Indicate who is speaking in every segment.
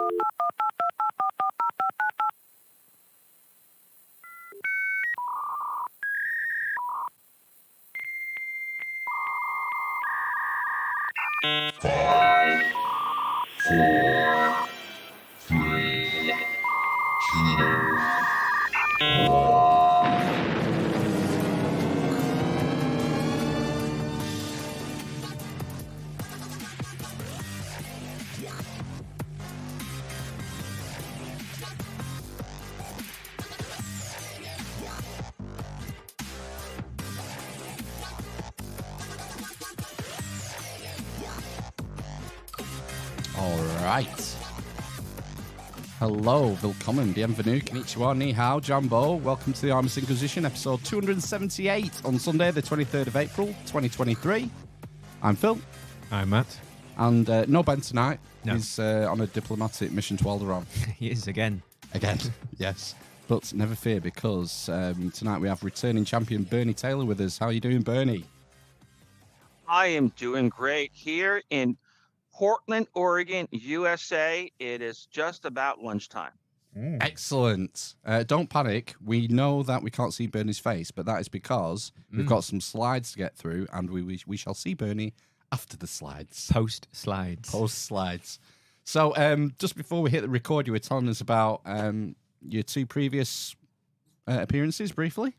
Speaker 1: Five, four, three, two,
Speaker 2: All right. Hello, willkommen, bienvenue, konnichiwa, ni hao, jambo. Welcome to the Armist Inquisition, episode 278 on Sunday, the 23rd of April, 2023. I'm Phil.
Speaker 3: I'm Matt.
Speaker 2: And no Ben tonight.
Speaker 3: No.
Speaker 2: He's on a diplomatic mission to Alderaan.
Speaker 3: He is again.
Speaker 2: Again, yes. But never fear, because tonight we have returning champion Bernie Taylor with us. How are you doing, Bernie?
Speaker 4: I am doing great here in Portland, Oregon, USA. It is just about lunchtime.
Speaker 2: Excellent. Don't panic. We know that we can't see Bernie's face, but that is because we've got some slides to get through, and we shall see Bernie after the slides.
Speaker 3: Post slides.
Speaker 2: Post slides. So just before we hit the record, you were telling us about your two previous appearances briefly.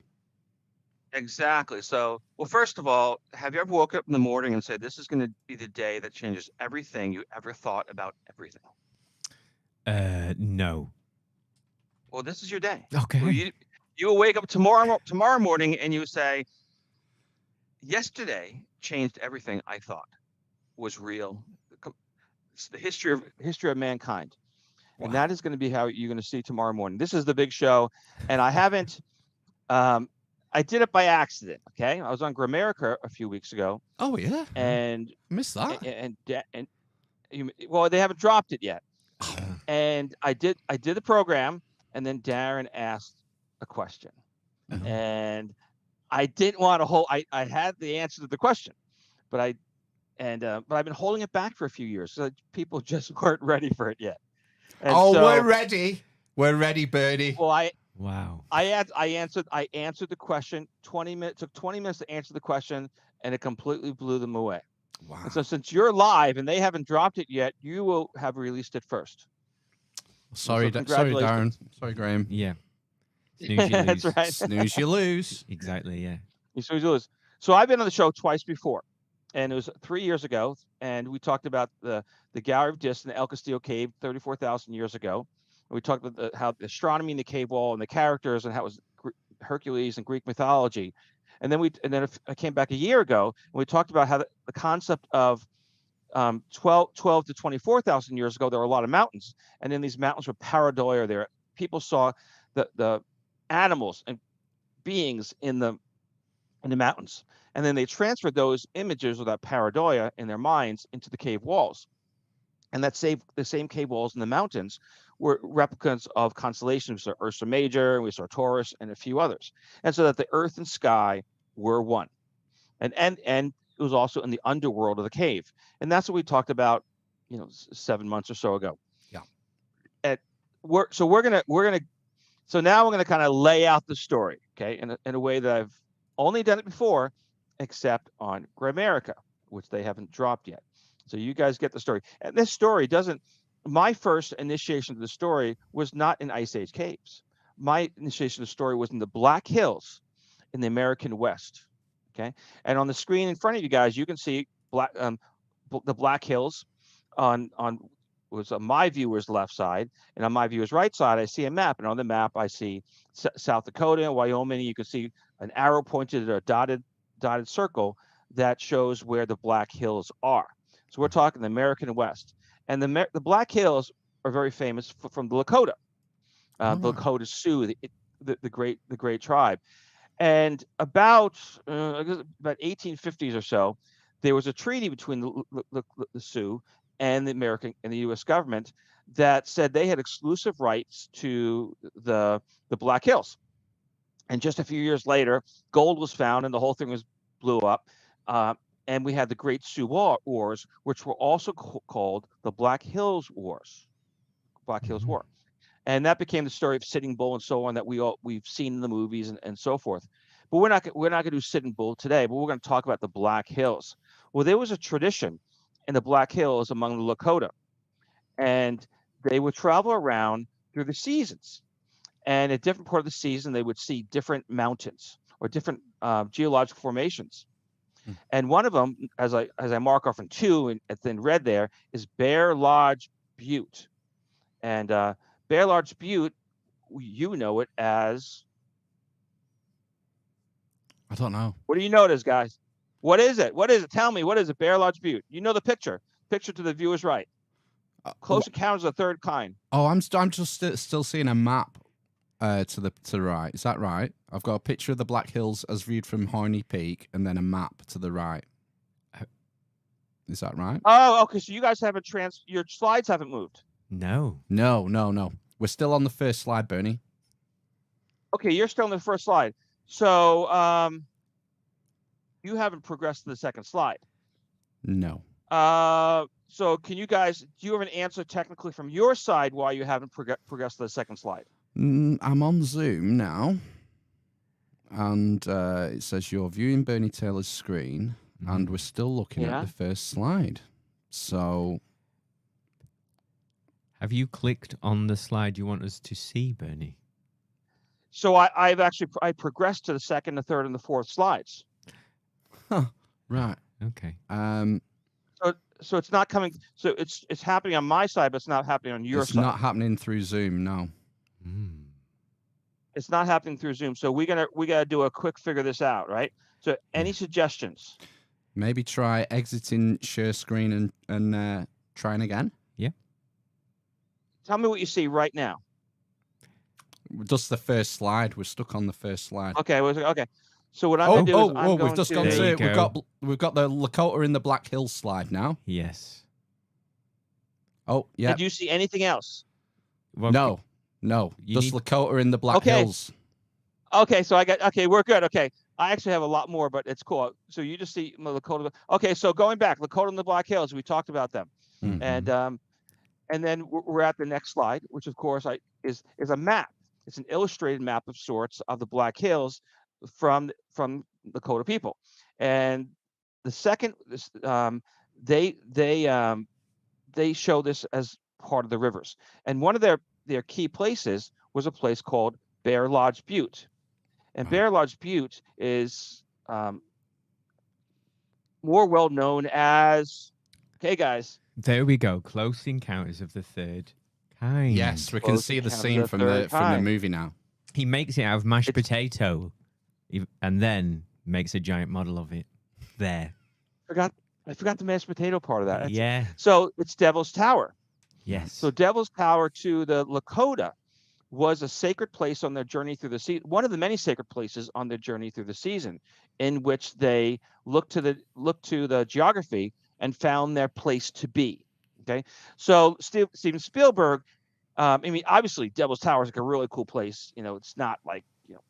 Speaker 4: Exactly. So, well, first of all, have you ever woke up in the morning and said, this is going to be the day that changes everything you ever thought about everything?
Speaker 3: No.
Speaker 4: Well, this is your day.
Speaker 3: Okay.
Speaker 4: Well, you will wake up tomorrow morning and you say, yesterday changed everything I thought was real. It's the history of mankind.
Speaker 2: Wow.
Speaker 4: And that is going to be how you're going to see tomorrow morning. This is the big show. And I haven't, I did it by accident. Okay. I was on Grammarica a few weeks ago.
Speaker 2: Oh, yeah.
Speaker 4: And
Speaker 2: Missed that.
Speaker 4: Well, they haven't dropped it yet. And I did the program, and then Darren asked a question. And I didn't want to hold, I had the answer to the question, but I've been holding it back for a few years. So people just weren't ready for it yet. And
Speaker 2: we're ready. We're ready, Bernie.
Speaker 4: Well,
Speaker 3: Wow.
Speaker 4: I answered the question. 20 minutes took 20 minutes to answer the question, and it completely blew them away.
Speaker 2: Wow.
Speaker 4: And so since you're live and they haven't dropped it yet, you will have released it first.
Speaker 2: Sorry,
Speaker 4: So
Speaker 2: sorry, Darren.
Speaker 4: congratulations.
Speaker 2: Sorry, Graham.
Speaker 3: Yeah. Snooze, you lose.
Speaker 4: That's right.
Speaker 2: Snooze, you lose.
Speaker 3: Exactly, yeah.
Speaker 4: So I've been on the show twice before, and it was 3 years ago, and we talked about the Gallery of Dis in the El Castillo cave 34,000 years ago. And we talked about how the astronomy in the cave wall and the characters and how it was Hercules and Greek mythology. And then I came back a year ago, and we talked about how the concept of 12 to 24,000 years ago, there were a lot of mountains, and then these mountains were pareidolia. There, people saw the animals and beings in the mountains, and then they transferred those images of that pareidolia in their minds into the cave walls, and the same cave walls in the mountains were replicas of constellations. We saw Ursa Major, and we saw Taurus, and a few others, and so that the earth and sky were one, and it was also in the underworld of the cave, and that's what we talked about, 7 months or so ago.
Speaker 2: Yeah.
Speaker 4: So now we're gonna kind of lay out the story, okay, in a way that I've only done it before, except on Grammarica, which they haven't dropped yet. So you guys get the story, and this story doesn't. My first initiation to the story was not in Ice Age caves. My initiation to the story was in the Black Hills in the American West. Okay, and on the screen in front of you guys, you can see the Black Hills on my viewer's left side, and on my viewer's right side, I see a map, and on the map, I see South Dakota and Wyoming. You can see an arrow pointed at a dotted circle that shows where the Black Hills are. So we're talking the American West, and the Black Hills are very famous from the Lakota, the Lakota Sioux, the great tribe. And about 1850s or so, there was a treaty between the Sioux and the U.S. government that said they had exclusive rights to the Black Hills. And just a few years later, gold was found, and the whole thing blew up. And we had the Great Sioux Wars, which were also called the Black Hills Wars. Black Hills War. And that became the story of Sitting Bull and so on that we've seen in the movies and so forth. But we're not going to do Sitting Bull today, but we're going to talk about the Black Hills. Well, there was a tradition in the Black Hills among the Lakota, and they would travel around through the seasons. And at different part of the season, they would see different mountains or different geological formations. And one of them, as I mark off in 2 and in red there, is Bear Lodge Butte. And Bear Lodge Butte, you know it as.
Speaker 2: I don't know.
Speaker 4: What do you know it as, guys? What is it? What is it? Tell me, what is it? Bear Lodge Butte. You know the picture. Picture to the viewer's right. Close Encounters of the Third Kind.
Speaker 2: Oh, I'm just still seeing a map to the right. Is that right? I've got a picture of the Black Hills as viewed from Horny Peak, and then a map to the right. Is that right?
Speaker 4: Oh, okay. So you guys haven't your slides haven't moved.
Speaker 3: No.
Speaker 2: No. We're still on the first slide, Bernie.
Speaker 4: Okay, you're still on the first slide. So you haven't progressed to the second slide.
Speaker 2: No.
Speaker 4: So can you guys, do you have an answer technically from your side why you haven't progressed to the second slide?
Speaker 2: I'm on Zoom now, and it says you're viewing Bernie Taylor's screen, and we're still looking at the first slide. So,
Speaker 3: have you clicked on the slide you want us to see, Bernie?
Speaker 4: So I've actually progressed to the second, the third, and the fourth slides.
Speaker 2: Huh. Right.
Speaker 3: Okay.
Speaker 4: So it's not coming. So it's happening on my side, but it's not happening on your side.
Speaker 2: It's not happening through Zoom. No.
Speaker 4: It's not happening through Zoom. So we gotta do a quick figure this out, right? So any suggestions?
Speaker 2: Maybe try exiting share screen and trying again.
Speaker 3: Yeah.
Speaker 4: Tell me what you see right now.
Speaker 2: Just the first slide. We're stuck on the first slide.
Speaker 4: Okay. Okay. So what I'm going to do is
Speaker 2: we've just gone to we've got the Lakota in the Black Hills slide now.
Speaker 3: Yes.
Speaker 2: Oh, yeah.
Speaker 4: Did you see anything else?
Speaker 2: Well, no. Just Lakota in the Black Hills.
Speaker 4: Okay, so we're good. Okay. I actually have a lot more, but it's cool. So you just see Lakota. Okay, so going back, Lakota in the Black Hills, we talked about them.
Speaker 2: Mm-hmm.
Speaker 4: And then we're at the next slide, which of course is a map. It's an illustrated map of sorts of the Black Hills from Lakota people. And the second, they show this as part of the rivers. And one of their key places was a place called Bear Lodge Butte. And Bear Lodge Butte is more well known as, okay, guys.
Speaker 3: There we go. Close Encounters of the Third Kind.
Speaker 2: Yes, we can see the scene from the movie now.
Speaker 3: He makes it out of mashed potato, and then makes a giant model of it. There.
Speaker 4: I forgot the mashed potato part of that.
Speaker 3: Yeah.
Speaker 4: So it's Devil's Tower.
Speaker 3: Yes.
Speaker 4: So Devil's Tower to the Lakota was a sacred place on their journey through the season. One of the many sacred places on their journey through the season, in which they looked to the geography and found their place to be. Okay. So Steven Spielberg, I mean, obviously Devil's Tower is like a really cool place. You know, it's not like, you know,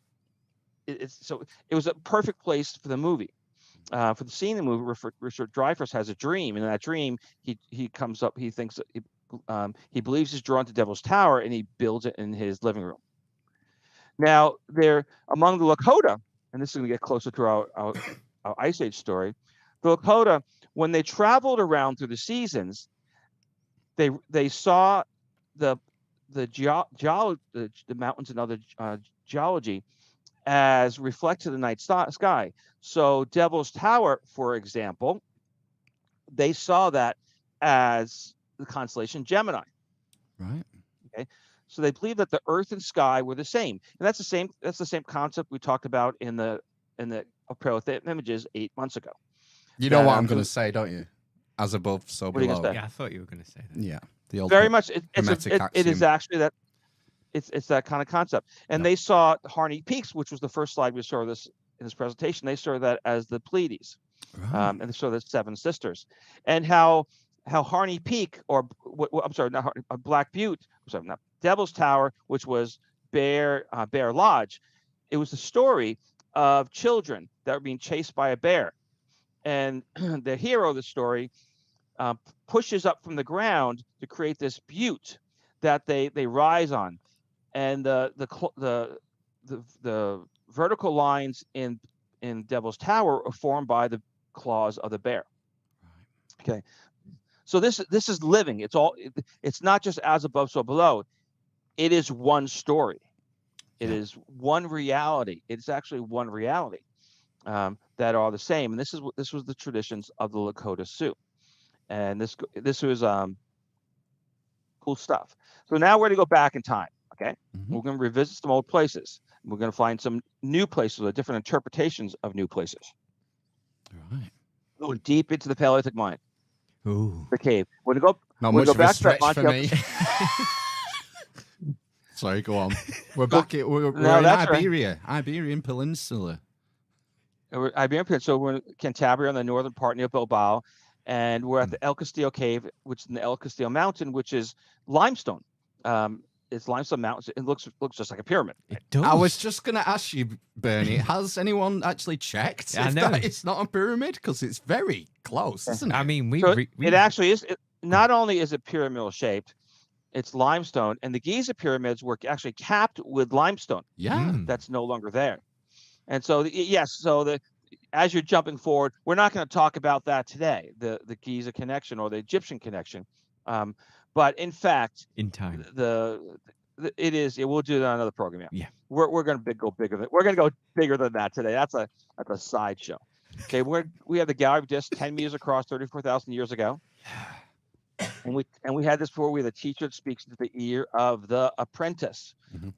Speaker 4: it was a perfect place for the movie. For the scene in the movie, Richard Dreyfuss has a dream, and in that dream, he comes up. He thinks he believes he's drawn to Devil's Tower, and he builds it in his living room. Now, they're among the Lakota, and this is going to get closer to our Ice Age story. The Lakota, when they traveled around through the seasons, they saw the mountains and other geology as reflected in the night sky. So Devil's Tower, for example, they saw that as the constellation Gemini.
Speaker 2: Right.
Speaker 4: Okay. So they believed that the Earth and sky were the same, and that's the same concept we talked about in the Pro Images 8 months ago.
Speaker 2: You know what I'm going to say, don't you? As above, so below.
Speaker 3: Yeah, I thought you were going to say that.
Speaker 2: Yeah, the old
Speaker 4: very much. It is
Speaker 2: axiom.
Speaker 4: actually that. It's that kind of concept. And they saw Harney Peaks, which was the first slide we saw this in this presentation. They saw that as the Pleiades, and they saw the Seven Sisters, and how Harney Peak, or I'm sorry, not Harney, Black Butte, sorry, not Devil's Tower, which was Bear Lodge. It was the story of children that were being chased by a bear, and the hero of the story pushes up from the ground to create this butte that they rise on, and the vertical lines in Devil's Tower are formed by the claws of the bear. Okay, so this is living. It's not just as above, so below. It is one story. It is one reality. It's actually one reality that are the same. And this was the traditions of the Lakota Sioux. And this was cool stuff. So now we're going to go back in time. Okay, we're going to revisit some old places. We're going to find some new places with different interpretations of new places.
Speaker 2: Right.
Speaker 4: Go deep into the Paleolithic mind.
Speaker 3: Ooh.
Speaker 4: The cave. We're going to go.
Speaker 2: Not
Speaker 4: we're
Speaker 2: much
Speaker 4: going
Speaker 2: of
Speaker 4: to go
Speaker 2: a
Speaker 4: back to that
Speaker 2: stretch for
Speaker 4: Montiel.
Speaker 2: me. Sorry, go on. We're back. We're in
Speaker 4: that's
Speaker 2: Iberia, Iberian Peninsula.
Speaker 4: Iberian Peninsula. So we're in Cantabria on the northern part near Bilbao, and we're at the El Castillo cave, which is in the El Castillo mountain, which is limestone. It's limestone mountains. It looks just like a pyramid.
Speaker 3: It does.
Speaker 2: I was just going to ask you, Bernie, has anyone actually checked if that it's not a pyramid? Because it's very close, isn't it?
Speaker 3: I mean,
Speaker 4: it actually is. Not only is it pyramidal shaped, it's limestone, and the Giza pyramids were actually capped with limestone.
Speaker 2: Yeah.
Speaker 4: That's no longer there. And so, as you're jumping forward, we're not going to talk about that today, the Giza connection or the Egyptian connection. But in fact,
Speaker 3: in time,
Speaker 4: it is. We'll do that on another program.
Speaker 3: Yeah.
Speaker 4: We're going to go bigger. We're going to go bigger than that today. That's a sideshow. Okay, we have the Gallery of Discs, 10 meters across, 34,000 years ago. And we had this before. We had a teacher that speaks into the ear of the apprentice,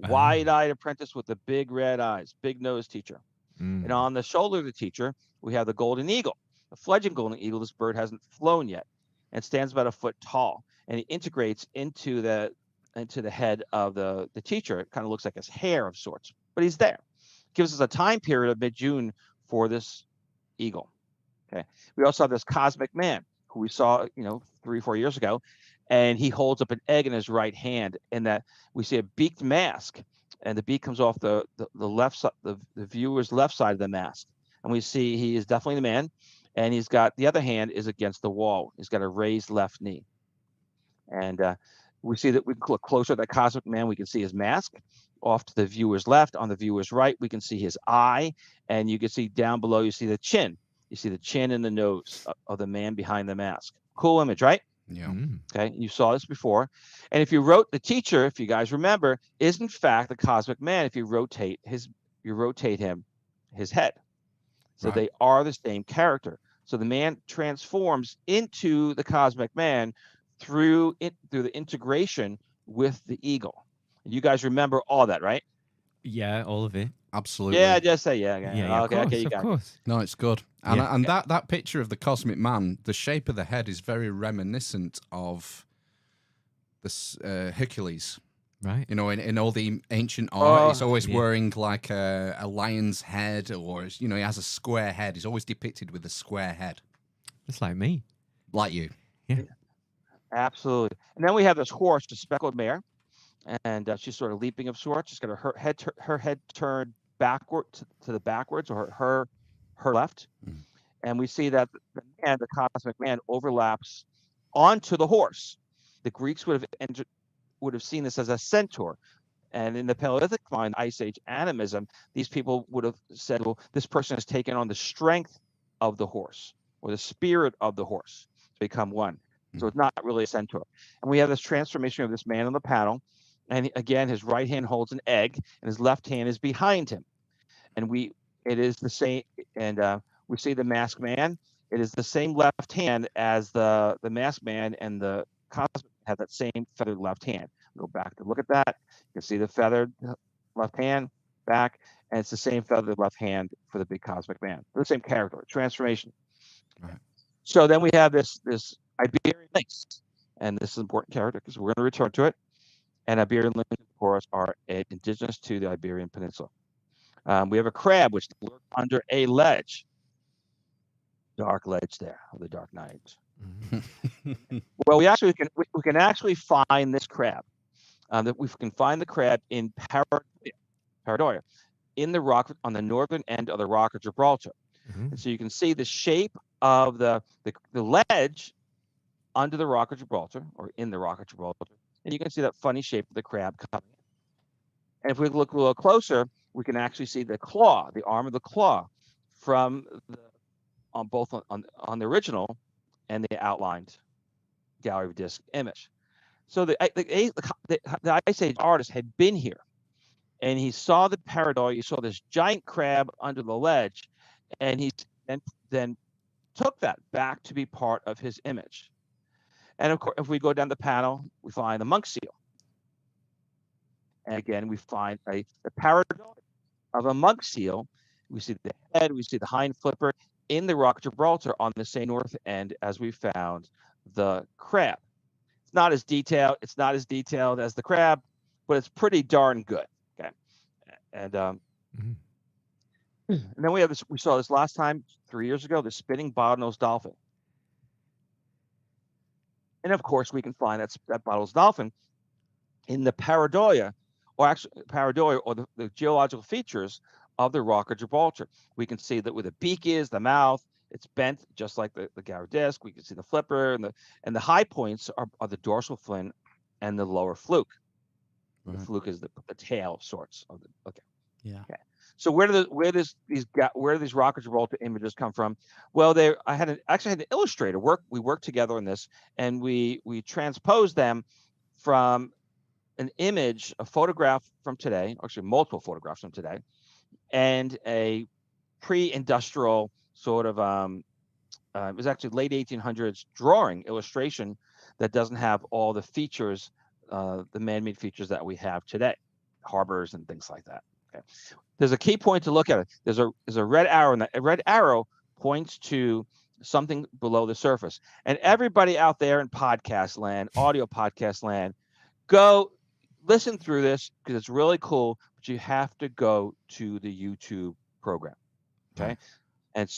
Speaker 4: wide-eyed apprentice with the big red eyes, big nose teacher. And on the shoulder of the teacher, we have the golden eagle, the fledgling golden eagle. This bird hasn't flown yet, and stands about a foot tall. And he integrates into the head of the teacher. It kind of looks like his hair of sorts, but he's there. Gives us a time period of mid-June for this eagle. Okay. We also have this cosmic man who we saw, 3-4 years ago, and he holds up an egg in his right hand, and that we see a beaked mask, and the beak comes off the left side, the viewer's left side of the mask, and we see he is definitely the man, and he's got the other hand is against the wall. He's got a raised left knee, and we see that we look closer at that cosmic man. We can see his mask off to the viewer's left. On the viewer's right, we can see his eye, and you can see down below. You see the chin. You see the chin and the nose of the man behind the mask. Cool image, right?
Speaker 2: Yeah.
Speaker 4: Okay. You saw this before. And if you wrote the teacher, if you guys remember, is in fact the cosmic man. If you rotate him, his head. So they are the same character. So the man transforms into the cosmic man through the integration with the eagle. And you guys remember all that, right?
Speaker 3: Yeah, all of it.
Speaker 2: Absolutely.
Speaker 4: Yeah, just say yeah.
Speaker 3: Okay,
Speaker 4: you got it.
Speaker 2: No, it's good. And that picture of the cosmic man, the shape of the head is very reminiscent of the Hercules.
Speaker 3: Right.
Speaker 2: In all the ancient art, he's always wearing like a lion's head, or he has a square head. He's always depicted with a square head.
Speaker 3: Just like me.
Speaker 2: Like you.
Speaker 3: Yeah.
Speaker 4: Absolutely. And then we have this horse, the speckled mare, and she's sort of leaping of sorts. She's got her head turned backward to the backwards, or her left. And we see that the cosmic man overlaps onto the horse. The Greeks would have seen this as a centaur. And in the Paleolithic mind, Ice Age animism, these people would have said, well, this person has taken on the strength of the horse or the spirit of the horse to become one. So it's not really a centaur. And we have this transformation of this man on the panel. And again, his right hand holds an egg and his left hand is behind him. And it is the same. And we see the masked man. It is the same left hand as the masked man, and the cosmic have that same feathered left hand. Go back to look at that. You can see the feathered left hand back, and it's the same feathered left hand for the big cosmic man. They're the same character, transformation.
Speaker 2: Right.
Speaker 4: So then we have this Iberian lynx, and this is an important character because we're going to return to it. And Iberian lynx, of course, are indigenous to the Iberian Peninsula. We have a crab which lurks under a ledge, dark ledge there of the Dark Knight. Well, we can actually find this crab. That we can find the crab in Pareidolia, in the rock on the northern end of the Rock of Gibraltar. And so you can see the shape of the ledge under the Rock of Gibraltar, or in the Rock of Gibraltar, and you can see that funny shape of the crab coming in. And if we look a little closer, we can actually see the claw, the arm of the claw, from on both on the original and the outlined gallery of disc image. So the Ice Age artist had been here, and he saw the pareidolia. He saw this giant crab under the ledge, and he then took that back to be part of his image. And of course, if we go down the panel, we find the monk seal. And again, we find the pareidolia of a monk seal. We see the head, we see the hind flipper in the rock of Gibraltar on the same north end as we found the crab. It's not as detailed. It's not as detailed as the crab, but it's pretty darn good. Okay, and and then we have this. We saw this last time 3 years ago. The spinning bottlenose dolphin, and of course we can find that bottlenose dolphin in the pareidolia, or actually pareidolia, or the geological features of the rock of Gibraltar. We can see that where the beak is, the mouth, it's bent just like the gallery disc. We can see the flipper, and the high points are the dorsal fin and the lower fluke. Right. The fluke is the tail of sorts of the. Okay.
Speaker 2: Yeah.
Speaker 4: Okay. So where do these rock of Gibraltar images come from? Well, I had an illustrator we worked together on this, and we transposed them from an image, a photograph from today, actually multiple photographs from today, and a pre-industrial sort of it was actually late 1800s drawing illustration that doesn't have all the features, the man-made features that we have today, harbors and things like that. Okay, there's a key point to look at. There's a red arrow, and that red arrow points to something below the surface. And everybody out there in podcast land, audio podcast land, go listen through this because it's really cool. But you have to go to the YouTube program. Okay. And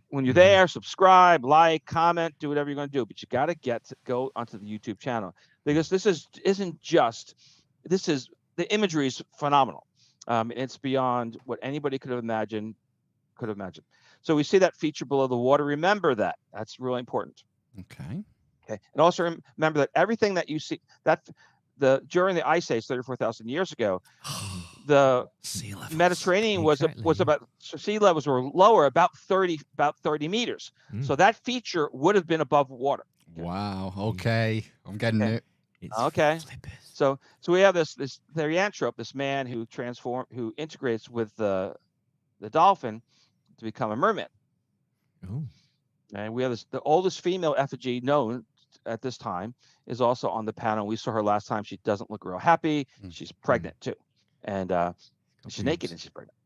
Speaker 4: when you're there, subscribe, like, comment, do whatever you're going to do. But you got to go onto the YouTube channel, because this isn't just, the imagery is phenomenal. It's beyond what anybody could have imagined. So we see that feature below the water. Remember that. That's really important.
Speaker 2: Okay.
Speaker 4: And also remember that everything that you see, during the Ice Age 34,000 years ago, the Mediterranean was about, sea levels were lower, about 30 meters. So that feature would have been above water.
Speaker 2: Wow. Okay. I'm getting it.
Speaker 4: Okay. So we have this therianthrope, this man who integrates with the dolphin to become a merman.
Speaker 3: Oh.
Speaker 4: And we have the oldest female effigy known at this time is also on the panel. We saw her last time. She doesn't look real happy. She's pregnant too. And she's naked and she's pregnant.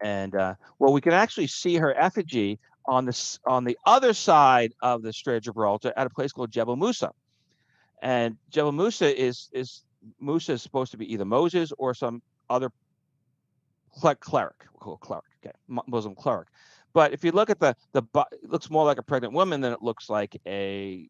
Speaker 4: Yeah. Well, we can actually see her effigy on the other side of the Strait of Gibraltar at a place called Jebel Musa. And Jebel Musa is supposed to be either Moses or some other cleric, okay, Muslim cleric. But if you look at it looks more like a pregnant woman than it looks like a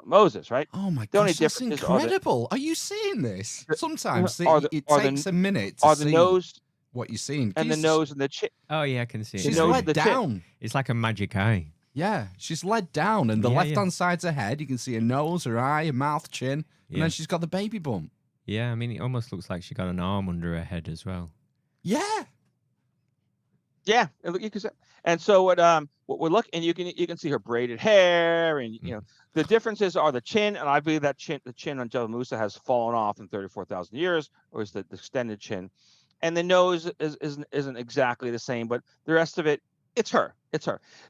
Speaker 4: Moses, right?
Speaker 2: Oh my gosh, that's incredible. Are you seeing this? Sometimes it takes a minute to see
Speaker 4: nose,
Speaker 2: what you're seeing.
Speaker 4: And the nose and the chin.
Speaker 3: Oh yeah, I can see it.
Speaker 2: She's led down.
Speaker 3: It's like a magic eye.
Speaker 2: Yeah, she's led down, and the left-hand side's her head. You can see her nose, her eye, her mouth, chin, and then she's got the baby bump.
Speaker 3: Yeah, I mean, it almost looks like she got an arm under her head as well.
Speaker 2: Yeah.
Speaker 4: Yeah, you can see. And so what we're looking, and you can see her braided hair, and the differences are the chin, and I believe that the chin on Jebel Musa has fallen off in 34,000 years, or is the extended chin, and the nose isn't exactly the same, but the rest of it, it's her.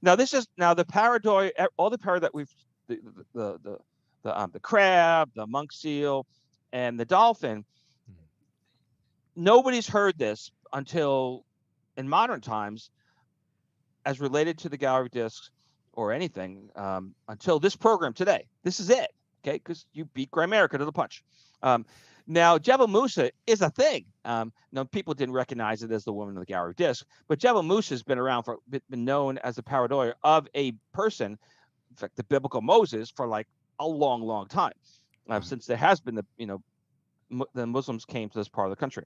Speaker 4: Now the pareidolia, all the pareidolia that we've the crab, the monk seal, and the dolphin. Nobody's heard this until in modern times, as related to the gallery discs or anything, until this program today. This is it, okay? Because you beat Grimerica to the punch. Now, Jebel Musa is a thing. Now, people didn't recognize it as the woman of the gallery disc, but Jebel Musa has been around been known as the pareidolia of a person, in fact, the biblical Moses, for like a long, long time, since there has been the Muslims came to this part of the country,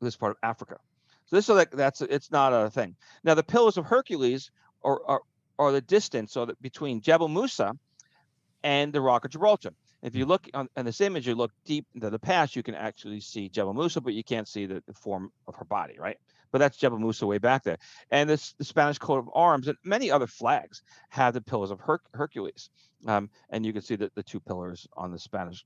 Speaker 4: this part of Africa. So this is it's not a thing. Now the Pillars of Hercules are the distance between Jebel Musa and the Rock of Gibraltar. If you look on this image, you look deep into the past, you can actually see Jebel Musa, but you can't see the form of her body, right? But that's Jebel Musa way back there. And the Spanish coat of arms and many other flags have the Pillars of Hercules. And you can see the two pillars on the Spanish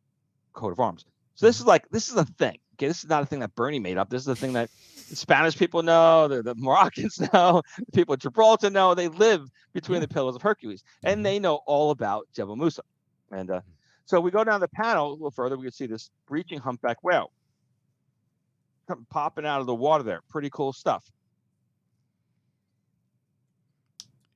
Speaker 4: coat of arms. So this is a thing. Okay, this is not a thing that Bernie made up. This is a thing that the Spanish people know, the Moroccans know, the people of Gibraltar know. They live between the Pillars of Hercules, and they know all about Jebel Musa. And so we go down the panel a little further. We can see this breaching humpback whale popping out of the water there. Pretty cool stuff.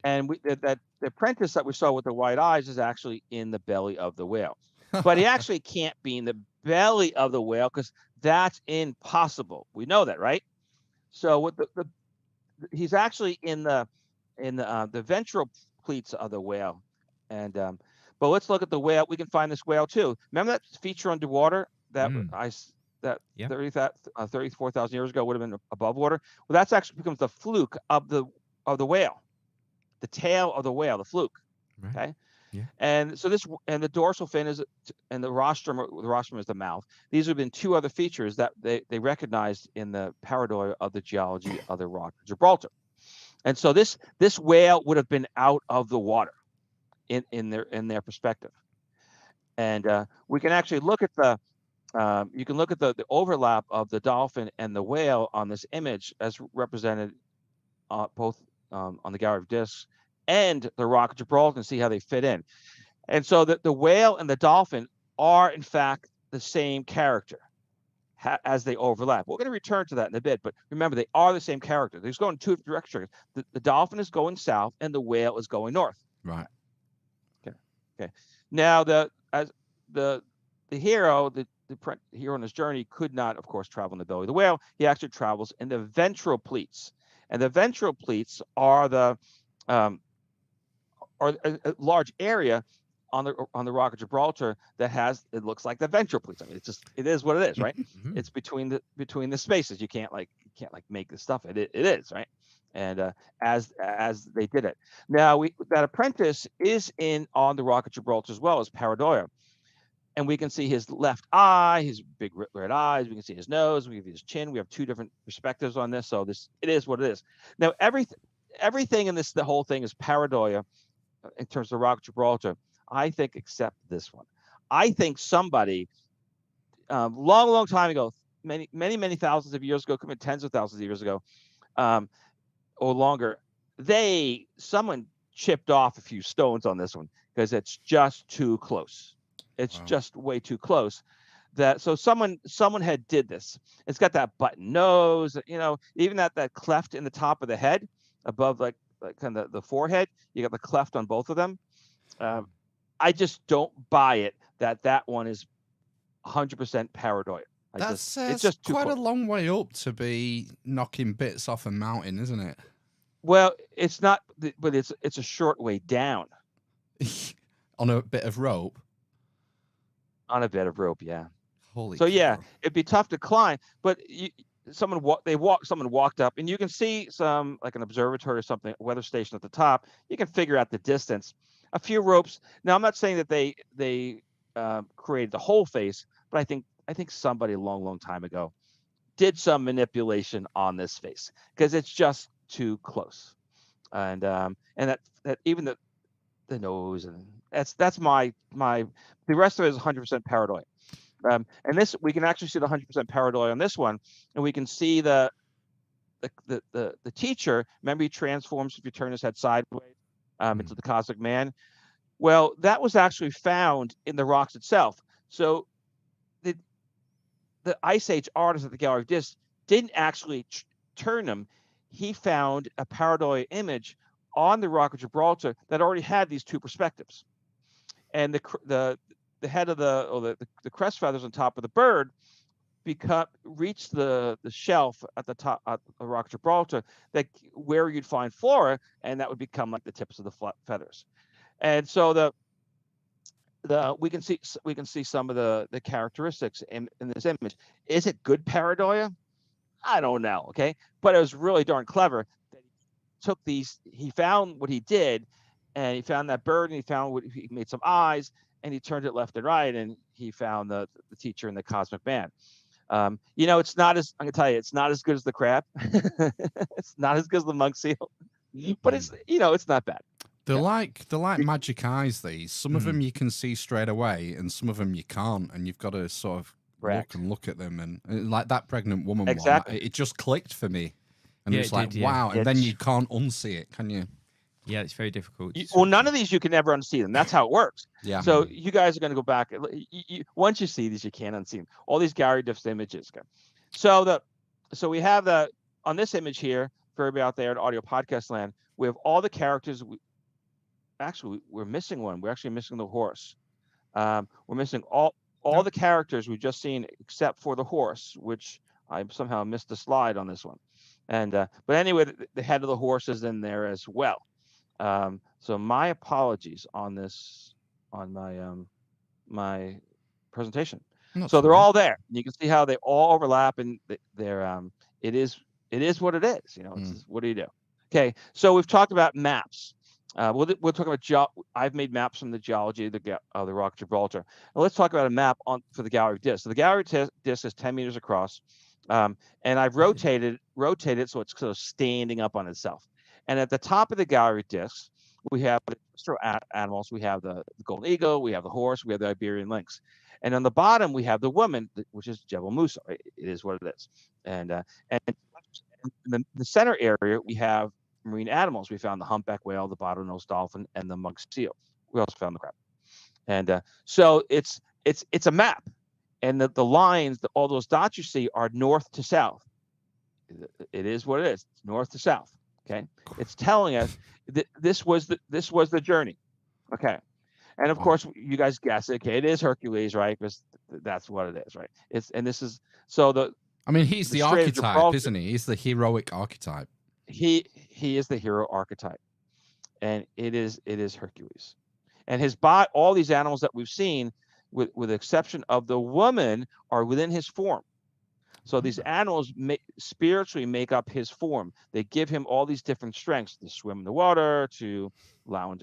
Speaker 4: And the apprentice that we saw with the white eyes is actually in the belly of the whale. But he actually can't be in the belly of the whale because that's impossible. We know that, right? So with he's actually in the ventral pleats of the whale. And but let's look at the whale. We can find this whale too. Remember that feature underwater that 34,000 years ago would have been above water? Well, that's actually becomes the fluke of the whale, the tail of the whale, the fluke. Right. Okay. Yeah. And so the dorsal fin is, and the rostrum is the mouth. These have been two other features that they recognized in the Pareidolia of the geology of the rock of Gibraltar. And so this whale would have been out of the water in their perspective. And we can actually look at you can look at the overlap of the dolphin and the whale on this image as represented both on the gallery of discs and the rock of Gibraltar, and see how they fit in. And so the whale and the dolphin are in fact the same character as they overlap. We're going to return to that in a bit, but remember, they are the same character. They're going in two different directions. The dolphin is going south and the whale is going north.
Speaker 2: Right.
Speaker 4: Okay. Now the hero, the hero on his journey could not, of course, travel in the belly of the whale. He actually travels in the ventral pleats, and the ventral pleats are a large area on the rock of Gibraltar that looks like the ventral pleats. I mean, it is what it is, right? It's between the spaces. You can't make this stuff. It is, right? And as they did it. Now that apprentice is on the rock of Gibraltar as well as Pareidolia. And we can see his left eye, his big red eyes. We can see his nose. We can see his chin. We have two different perspectives on this. So it is what it is. Now everything in this, the whole thing is Pareidolia in terms of the rock of Gibraltar. I think, except this one. I think somebody long time ago, many thousands of years ago, could be tens of thousands of years ago, or longer, someone chipped off a few stones on this one because it's just too close. It's just way too close. So someone had did this. It's got that button nose, even that cleft in the top of the head above like kind of the forehead. You got the cleft on both of them. I just don't buy it that one is 100% Pareidolia. It's just
Speaker 2: quite a long way up to be knocking bits off a mountain, isn't it?
Speaker 4: Well, it's not, but it's a short way down.
Speaker 2: On a bit of rope.
Speaker 4: On a bit of rope, yeah.
Speaker 2: Holy.
Speaker 4: So yeah, it'd be tough to climb, but someone walked up, and you can see some, like an observatory or something, a weather station at the top. You can figure out the distance. A few ropes. Now, I'm not saying that they created the whole face, but I think somebody a long time ago did some manipulation on this face because it's just too close, and that even the nose, and that's my the rest of it is 100% Pareidolia. And this, we can actually see the 100% Pareidolia on this one, and we can see the teacher. Remember, he transforms if you turn his head sideways into the cosmic man. Well, that was actually found in the rocks itself. So the Ice Age artist at the Gallery of Discs didn't actually turn them. He found a Pareidolia image on the rock of Gibraltar that already had these two perspectives, and the head of the crest feathers on top of the bird reach the shelf at the top of the rock of Gibraltar, where you'd find flora, and that would become like the tips of the feathers. And so we can see some of the characteristics in this image. Is it good Pareidolia? I don't know. Okay, but it was really darn clever that he took these. He found what he did, and he found that bird, and he made some eyes, and he turned it left and right, and he found the teacher in the cosmic band. It's not as, I'm gonna tell you, it's not as good as the crab. It's not as good as the monk seal, but it's not bad.
Speaker 2: They're like magic eyes. These, some of them you can see straight away, and some of them you can't, and you've got to sort of look at them, and like that pregnant woman
Speaker 4: Exactly.
Speaker 2: one, it just clicked for me, and
Speaker 3: Yeah,
Speaker 2: it's
Speaker 3: it
Speaker 2: like
Speaker 3: did,
Speaker 2: wow, and then you can't unsee it, can you?
Speaker 3: Yeah, it's very difficult.
Speaker 4: Well, none of these you can ever unsee them. That's how it works.
Speaker 2: Yeah.
Speaker 4: So you guys are going to go back. Once you see these, you can't unsee them. All these Gary Diffs images. Okay. So we have on this image here for everybody out there in audio podcast land. We have all the characters. We're missing one. We're actually missing the horse. We're missing all the characters we've just seen except for the horse, which I somehow missed the slide on this one. And but anyway, the head of the horse is in there as well. So my apologies on this, on my presentation. So they're all there. You can see how they all overlap, and they're it is what it is. It's what do you do? Okay, so we've talked about maps. We'll talk about I've made maps from the geology of the rock Gibraltar. Now let's talk about a map for the gallery of discs. So the gallery disc is 10 meters across, and I've rotated so it's sort of standing up on itself. And at the top of the gallery discs, we have animals. We have the golden eagle, we have the horse, we have the Iberian lynx. And on the bottom, we have the woman, which is Jebel Musa. It is what it is. And in the center area, we have marine animals. We found the humpback whale, the bottlenose dolphin, and the monk seal. We also found the crab. And so it's a map. And the lines, all those dots you see are north to south. It is what it is. It's north to south. Okay, it's telling us that this was the journey. Okay, and of course you guys guess it. Okay, it is Hercules, right? Because that's what it is, right? He's
Speaker 2: the archetype, isn't he? He's the heroic archetype.
Speaker 4: He is the hero archetype, and it is Hercules, and his body. All these animals that we've seen, with the exception of the woman, are within his form. So these animals spiritually make up his form. They give him all these different strengths to swim in the water, to lounge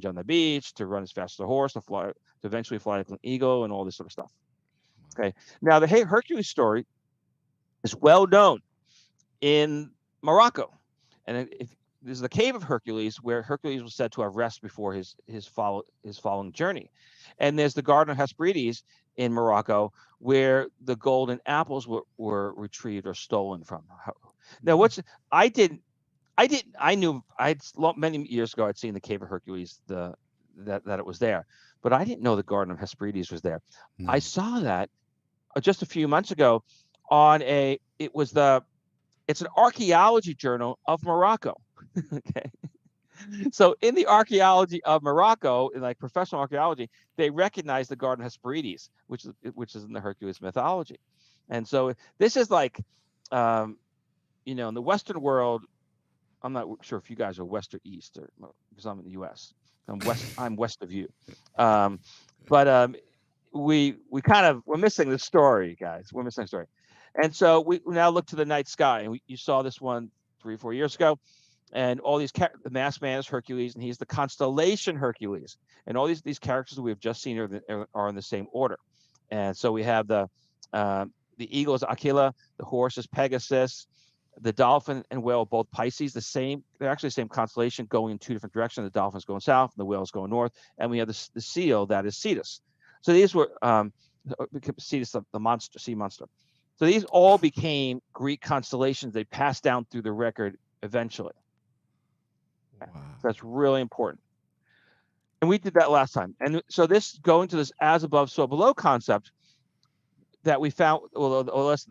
Speaker 4: on the beach, to run as fast as a horse, to fly, to eventually fly like an eagle, and all this sort of stuff. Okay. Now the Hercules story is well known in Morocco, and this is the cave of Hercules, where Hercules was said to have rest before his following journey. And there's the Garden of Hesperides in Morocco, where the golden apples were retrieved or stolen from. Now, many years ago I'd seen the cave of Hercules, that it was there, but I didn't know the Garden of Hesperides was there. No. I saw that just a few months ago it's an archaeology journal of Morocco. Okay. So in the archaeology of Morocco, in like professional archaeology, they recognize the Garden of Hesperides, which is in the Hercules mythology. And so this is like, in the Western world, I'm not sure if you guys are west or east, because I'm in the U.S. I'm west of you. But we're missing the story, guys. We're missing the story. And so we now look to the night sky, and you saw this one 3 or 4 years ago. And all these the masked man is Hercules, and he's the constellation Hercules. And all these characters that we've just seen are in the same order. And so we have the eagle is Aquila, the horse is Pegasus, the dolphin and whale both Pisces. They're actually the same constellation, going in two different directions. The dolphin's going south, and the whale's going north. And we have the seal that is Cetus. So these were Cetus, the sea monster. So these all became Greek constellations. They passed down through the record eventually. Wow. So that's really important. And we did that last time. And so going to this as above, so below concept that we found,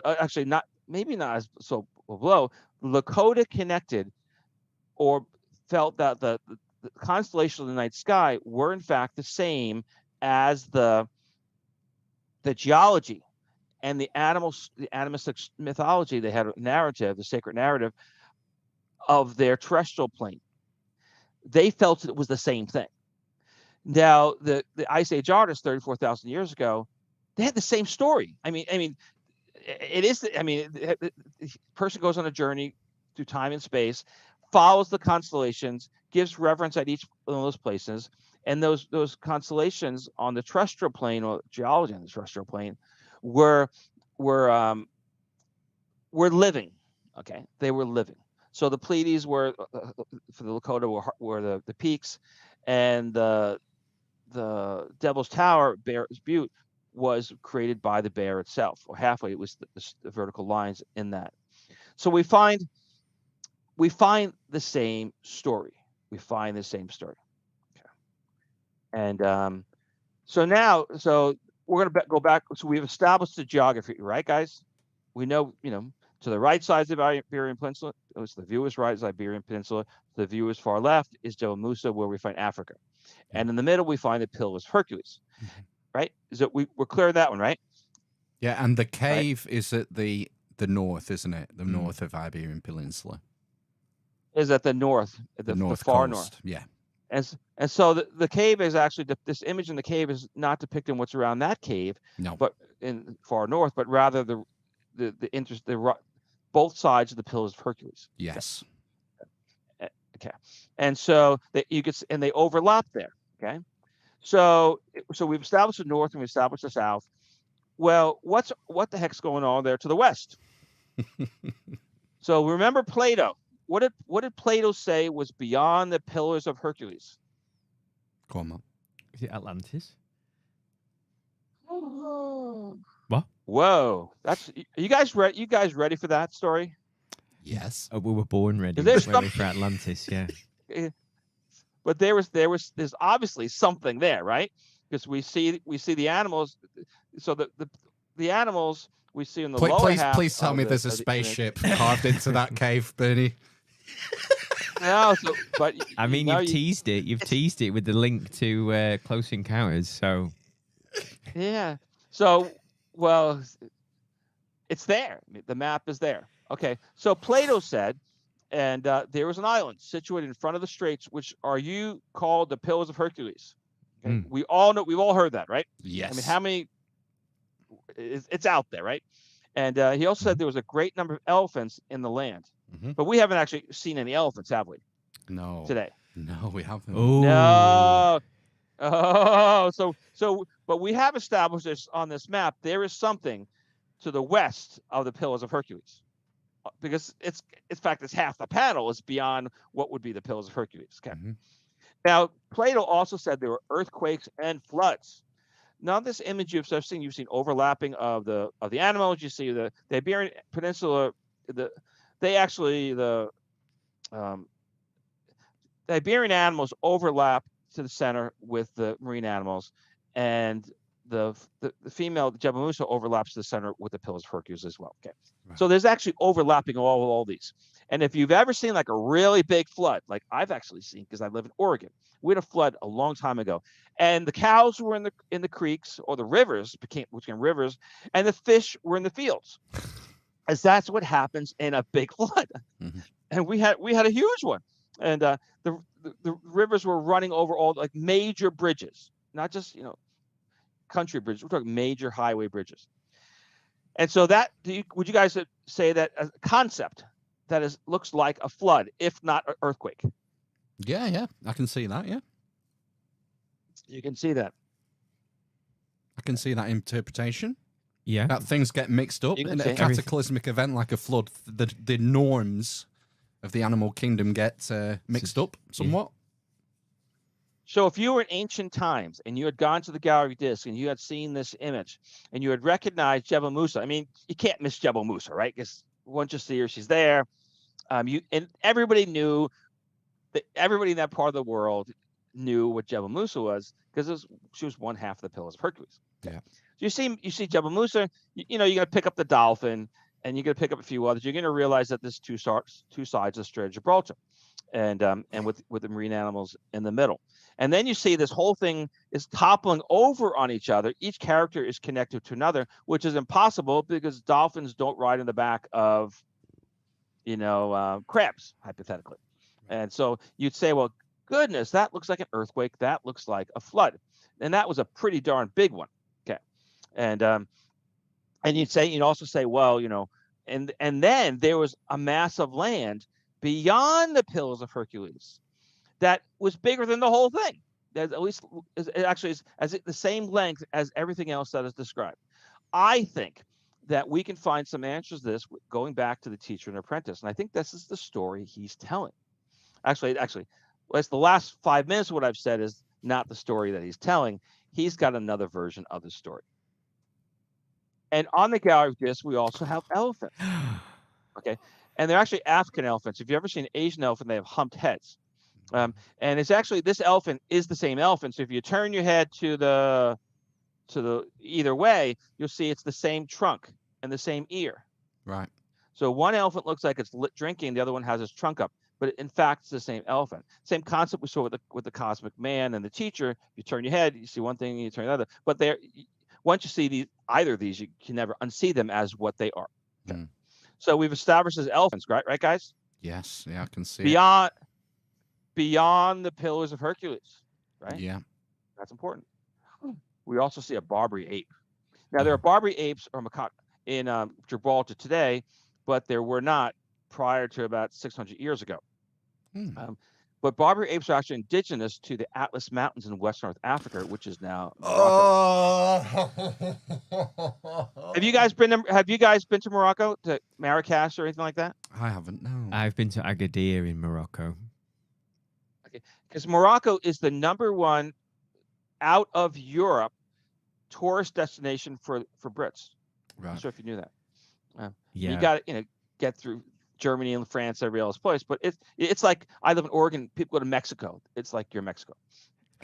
Speaker 4: actually not as so below, Lakota connected or felt that the constellation of the night sky were in fact the same as the geology and the animistic mythology. They had a narrative, the sacred narrative of their terrestrial plane. They felt it was the same thing. Now, the Ice Age artists 34,000 years ago, they had the same story. I mean, it is. The person goes on a journey through time and space, follows the constellations, gives reference at each one of those places, and those constellations on the terrestrial plane, or geology on the terrestrial plane, were living. Okay, they were living. So the Pleiades were for the Lakota were the peaks, and the Devil's Tower, Bear's Butte, was created by the bear itself, or halfway. It was the vertical lines in that. So we find the same story. Okay. And so now, we're going to go back. So we've established the geography, right, guys? We know, to the right side of the Iberian Peninsula, it's the viewer's right is Iberian Peninsula. The viewer's far left is Jebel Musa, where we find Africa. And in the middle, we find the Pillars of Hercules, right? So we're clear of that one, right?
Speaker 2: Yeah, and the cave is at the north, isn't it? The north of Iberian Peninsula.
Speaker 4: Is at the north, the far
Speaker 2: coast.
Speaker 4: north.
Speaker 2: Yeah.
Speaker 4: And so the cave is actually, this image in the cave is not depicting what's around that cave, but in far north, but rather both sides of the Pillars of Hercules.
Speaker 2: Yes.
Speaker 4: Okay. And so they overlap there. Okay. So we've established the north and we've established the south. Well, what the heck's going on there to the west? So remember Plato. What did Plato say was beyond the Pillars of Hercules?
Speaker 2: Come on.
Speaker 3: Is it Atlantis?
Speaker 4: What? Whoa! Are you guys ready? You guys ready for that story?
Speaker 2: Yes.
Speaker 3: We were born ready.
Speaker 4: There's
Speaker 3: ready for Atlantis, yeah.
Speaker 4: But there's obviously something there, right? Because we see the animals. So the animals we see in the lower half.
Speaker 2: Please tell me there's a spaceship carved into that cave, Bernie.
Speaker 4: No, but
Speaker 3: I mean, you've teased it. You've teased it with the link to Close Encounters. So
Speaker 4: yeah. So well, it's there. The map is there. Okay. So Plato said, and there was an island situated in front of the straits, which are called the Pillars of Hercules. Okay? We all know. We've all heard that, right?
Speaker 2: Yes.
Speaker 4: I mean, how many? It's out there, right? And he also said there was a great number of elephants in the land, but we haven't actually seen any elephants, have we?
Speaker 2: No.
Speaker 4: Today.
Speaker 2: No, we haven't.
Speaker 3: Oh.
Speaker 4: No. Oh, but we have established this on this map. There is something to the west of the Pillars of Hercules, because in fact, it's half the panel is beyond what would be the Pillars of Hercules. Okay. Now, Plato also said there were earthquakes and floods. Now, this image you've seen overlapping of the animals. You see the Iberian Peninsula. The Iberian animals overlap to the center with the marine animals, and the female Jebel Musa overlaps to the center with the Pillars of Hercules as well. Okay, so there's actually overlapping all these. And if you've ever seen like a really big flood, like I've actually seen because I live in Oregon, we had a flood a long time ago, and the cows were in the creeks, or the rivers became rivers, and the fish were in the fields, as that's what happens in a big flood. And we had a huge one, and the rivers were running over all like major bridges, not just country bridges. We're talking major highway bridges. And so would you guys say that as a concept that looks like a flood, if not an earthquake?
Speaker 2: Yeah, I can see that. Yeah,
Speaker 4: you can see that.
Speaker 2: I can see that interpretation.
Speaker 3: Yeah,
Speaker 2: that things get mixed up in a cataclysmic event like a flood. The norms of the animal kingdom get mixed up somewhat.
Speaker 4: So if you were in ancient times and you had gone to the gallery disc and you had seen this image and you had recognized Jebel Musa, I mean, you can't miss Jebel Musa, right? Because once you see her, she's there. And everybody knew that everybody in that part of the world knew what Jebel Musa was, because she was one half of the Pillars of Hercules.
Speaker 2: Yeah.
Speaker 4: So you see Jebel Musa, you're going to pick up the dolphin, and you're going to pick up a few others. You're going to realize that there's two sides of the Strait of Gibraltar, and with the marine animals in the middle. And then you see this whole thing is toppling over on each other. Each character is connected to another, which is impossible because dolphins don't ride in the back of, crabs, hypothetically. And so you'd say, well, goodness, that looks like an earthquake. That looks like a flood. And that was a pretty darn big one. Okay. And you'd also say, well, and then there was a mass of land beyond the Pillars of Hercules that was bigger than the whole thing. That at least it actually is the same length as everything else that is described. I think that we can find some answers to this going back to the teacher and apprentice, and I think this is the story he's telling. Actually, well, it's the last 5 minutes of what I've said is not the story that he's telling. He's got another version of the story. And on the gallery of this, we also have elephants. Okay, and they're actually African elephants. If you've ever seen an Asian elephant, they have humped heads. And it's actually, this elephant is the same elephant. So if you turn your head to the either way, you'll see it's the same trunk and the same ear.
Speaker 2: Right.
Speaker 4: So one elephant looks like it's drinking, the other one has its trunk up, but in fact it's the same elephant. Same concept we saw with the cosmic man and the teacher. You turn your head, you see one thing, you turn the other. But once you see either of these, you can never unsee them as what they are. Okay. So we've established as elephants, right, guys?
Speaker 2: Yes. Yeah, I can see
Speaker 4: beyond the Pillars of Hercules, right?
Speaker 2: Yeah.
Speaker 4: That's important. We also see a Barbary ape. Now, there are Barbary apes or macaque in Gibraltar today, but there were not prior to about 600 years ago. But Barbary apes are actually indigenous to the Atlas Mountains in West North Africa, which is now Morocco. Have you guys been to Morocco, to Marrakesh or anything like that?
Speaker 2: I haven't, no.
Speaker 3: I've been to Agadir in Morocco.
Speaker 4: Okay, because Morocco is the #1 out of Europe tourist destination for Brits.
Speaker 2: Right.
Speaker 4: I'm not sure if you knew that.
Speaker 3: Yeah.
Speaker 4: You got to get through Germany and France, every other place, but it's like, I live in Oregon, people go to Mexico. It's like you're Mexico.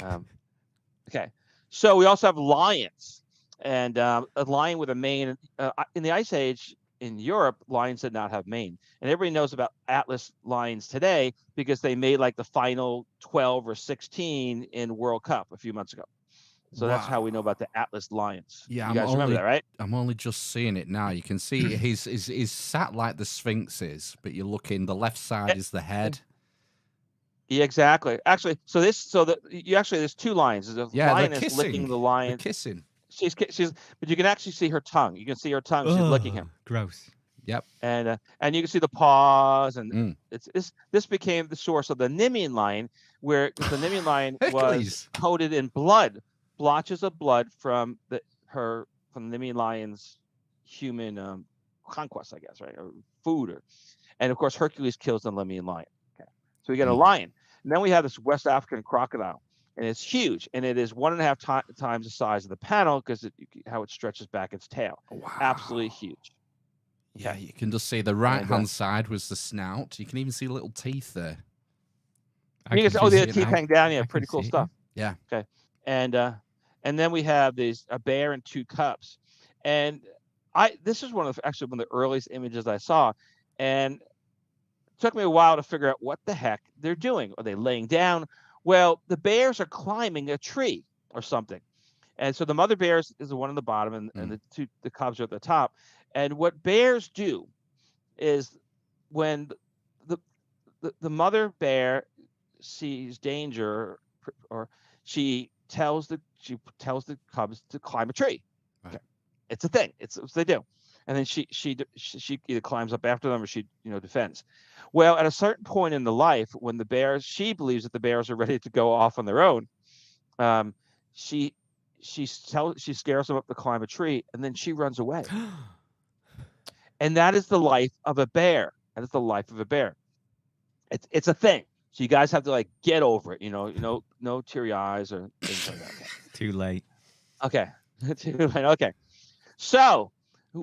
Speaker 4: Okay, so we also have lions, and a lion with a mane. In the Ice Age in Europe, lions did not have mane, and everybody knows about Atlas lions today because they made like the final 12 or 16 in World Cup a few months ago. So that's how we know about the Atlas lions.
Speaker 2: Yeah,
Speaker 4: you guys remember that, right?
Speaker 2: I'm only just seeing it now. You can see he's sat like the Sphinx is, but you're looking. The left side is the head.
Speaker 4: Yeah, exactly. Actually, there's 2 lions. The lion is licking the lion.
Speaker 2: They're kissing.
Speaker 4: She's, but you can actually see her tongue. You can see her tongue. She's licking him.
Speaker 3: Gross.
Speaker 2: Yep.
Speaker 4: And you can see the paws, and this became the source of the Nemean lion, where the Nemean lion was coated in blood. Blotches of blood from the Nemean lion's human conquest, I guess, right, or food, and of course Hercules kills the Nemean lion. Okay, so we got a lion, and then we have this West African crocodile, and it's huge, and it is 1.5 times the size of the panel because how it stretches back its tail.
Speaker 2: Wow.
Speaker 4: Absolutely huge.
Speaker 2: Okay. Yeah, you can just see the right hand side was the snout. You can even see little teeth there.
Speaker 4: You can see, the teeth hang down. Yeah, pretty cool stuff.
Speaker 2: Yeah.
Speaker 4: Okay, and then we have a bear and 2 cubs, and this is one of the earliest images I saw, and it took me a while to figure out what the heck they're doing. Are they laying down? Well, the bears are climbing a tree or something, and so the mother bear is the one on the bottom, and the cubs are at the top. And what bears do is when the mother bear sees danger, or she tells the cubs to climb a tree. Okay. It's a thing. It's what they do. And then she either climbs up after them or she defends. Well, at a certain point in the life, when she believes that the bears are ready to go off on their own, she scares them up to climb a tree, and then she runs away. And that is the life of a bear. That is the life of a bear. It's a thing. So you guys have to get over it, no teary eyes or things like that. Okay.
Speaker 3: Too late.
Speaker 4: Okay. Too late. Okay. So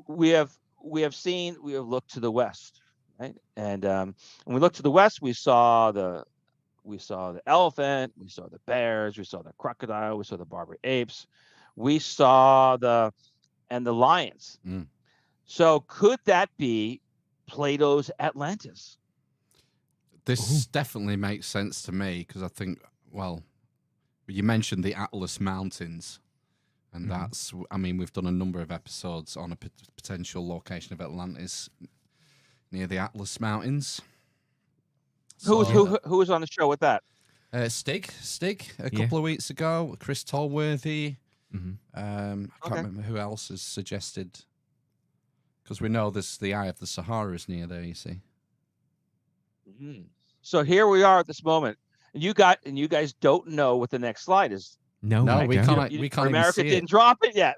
Speaker 4: we have looked to the west, right? And when we looked to the west, we saw the elephant, we saw the bears, we saw the crocodile, we saw the Barbary apes, we saw the lions. So could that be Plato's Atlantis?
Speaker 2: This definitely makes sense to me because I think, well, you mentioned the Atlas Mountains, and we've done a number of episodes on a potential location of Atlantis near the Atlas Mountains.
Speaker 4: Who was on the show with that?
Speaker 2: Stig, a couple of weeks ago. Chris Tolworthy. I can't remember who else has suggested, because we know the Eye of the Sahara is near there. You see.
Speaker 4: So here we are at this moment, And you guys don't know what the next slide is.
Speaker 3: No,
Speaker 2: No, we
Speaker 3: don't.
Speaker 2: can't. We can't even
Speaker 4: America
Speaker 2: see
Speaker 4: didn't
Speaker 2: it.
Speaker 4: drop it yet.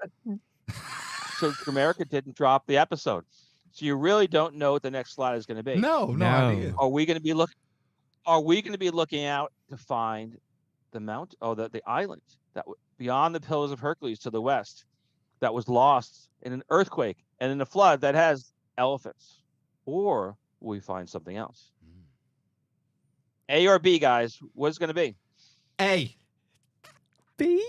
Speaker 4: So America didn't drop the episode. So you really don't know what the next slide is going to be.
Speaker 2: No
Speaker 3: No.
Speaker 2: idea.
Speaker 4: Are we going to be looking out to find the the island that beyond the Pillars of Hercules to the west that was lost in an earthquake and in a flood that has elephants? Or will we find something else? A or B, guys? What's it going to be?
Speaker 2: A.
Speaker 3: B.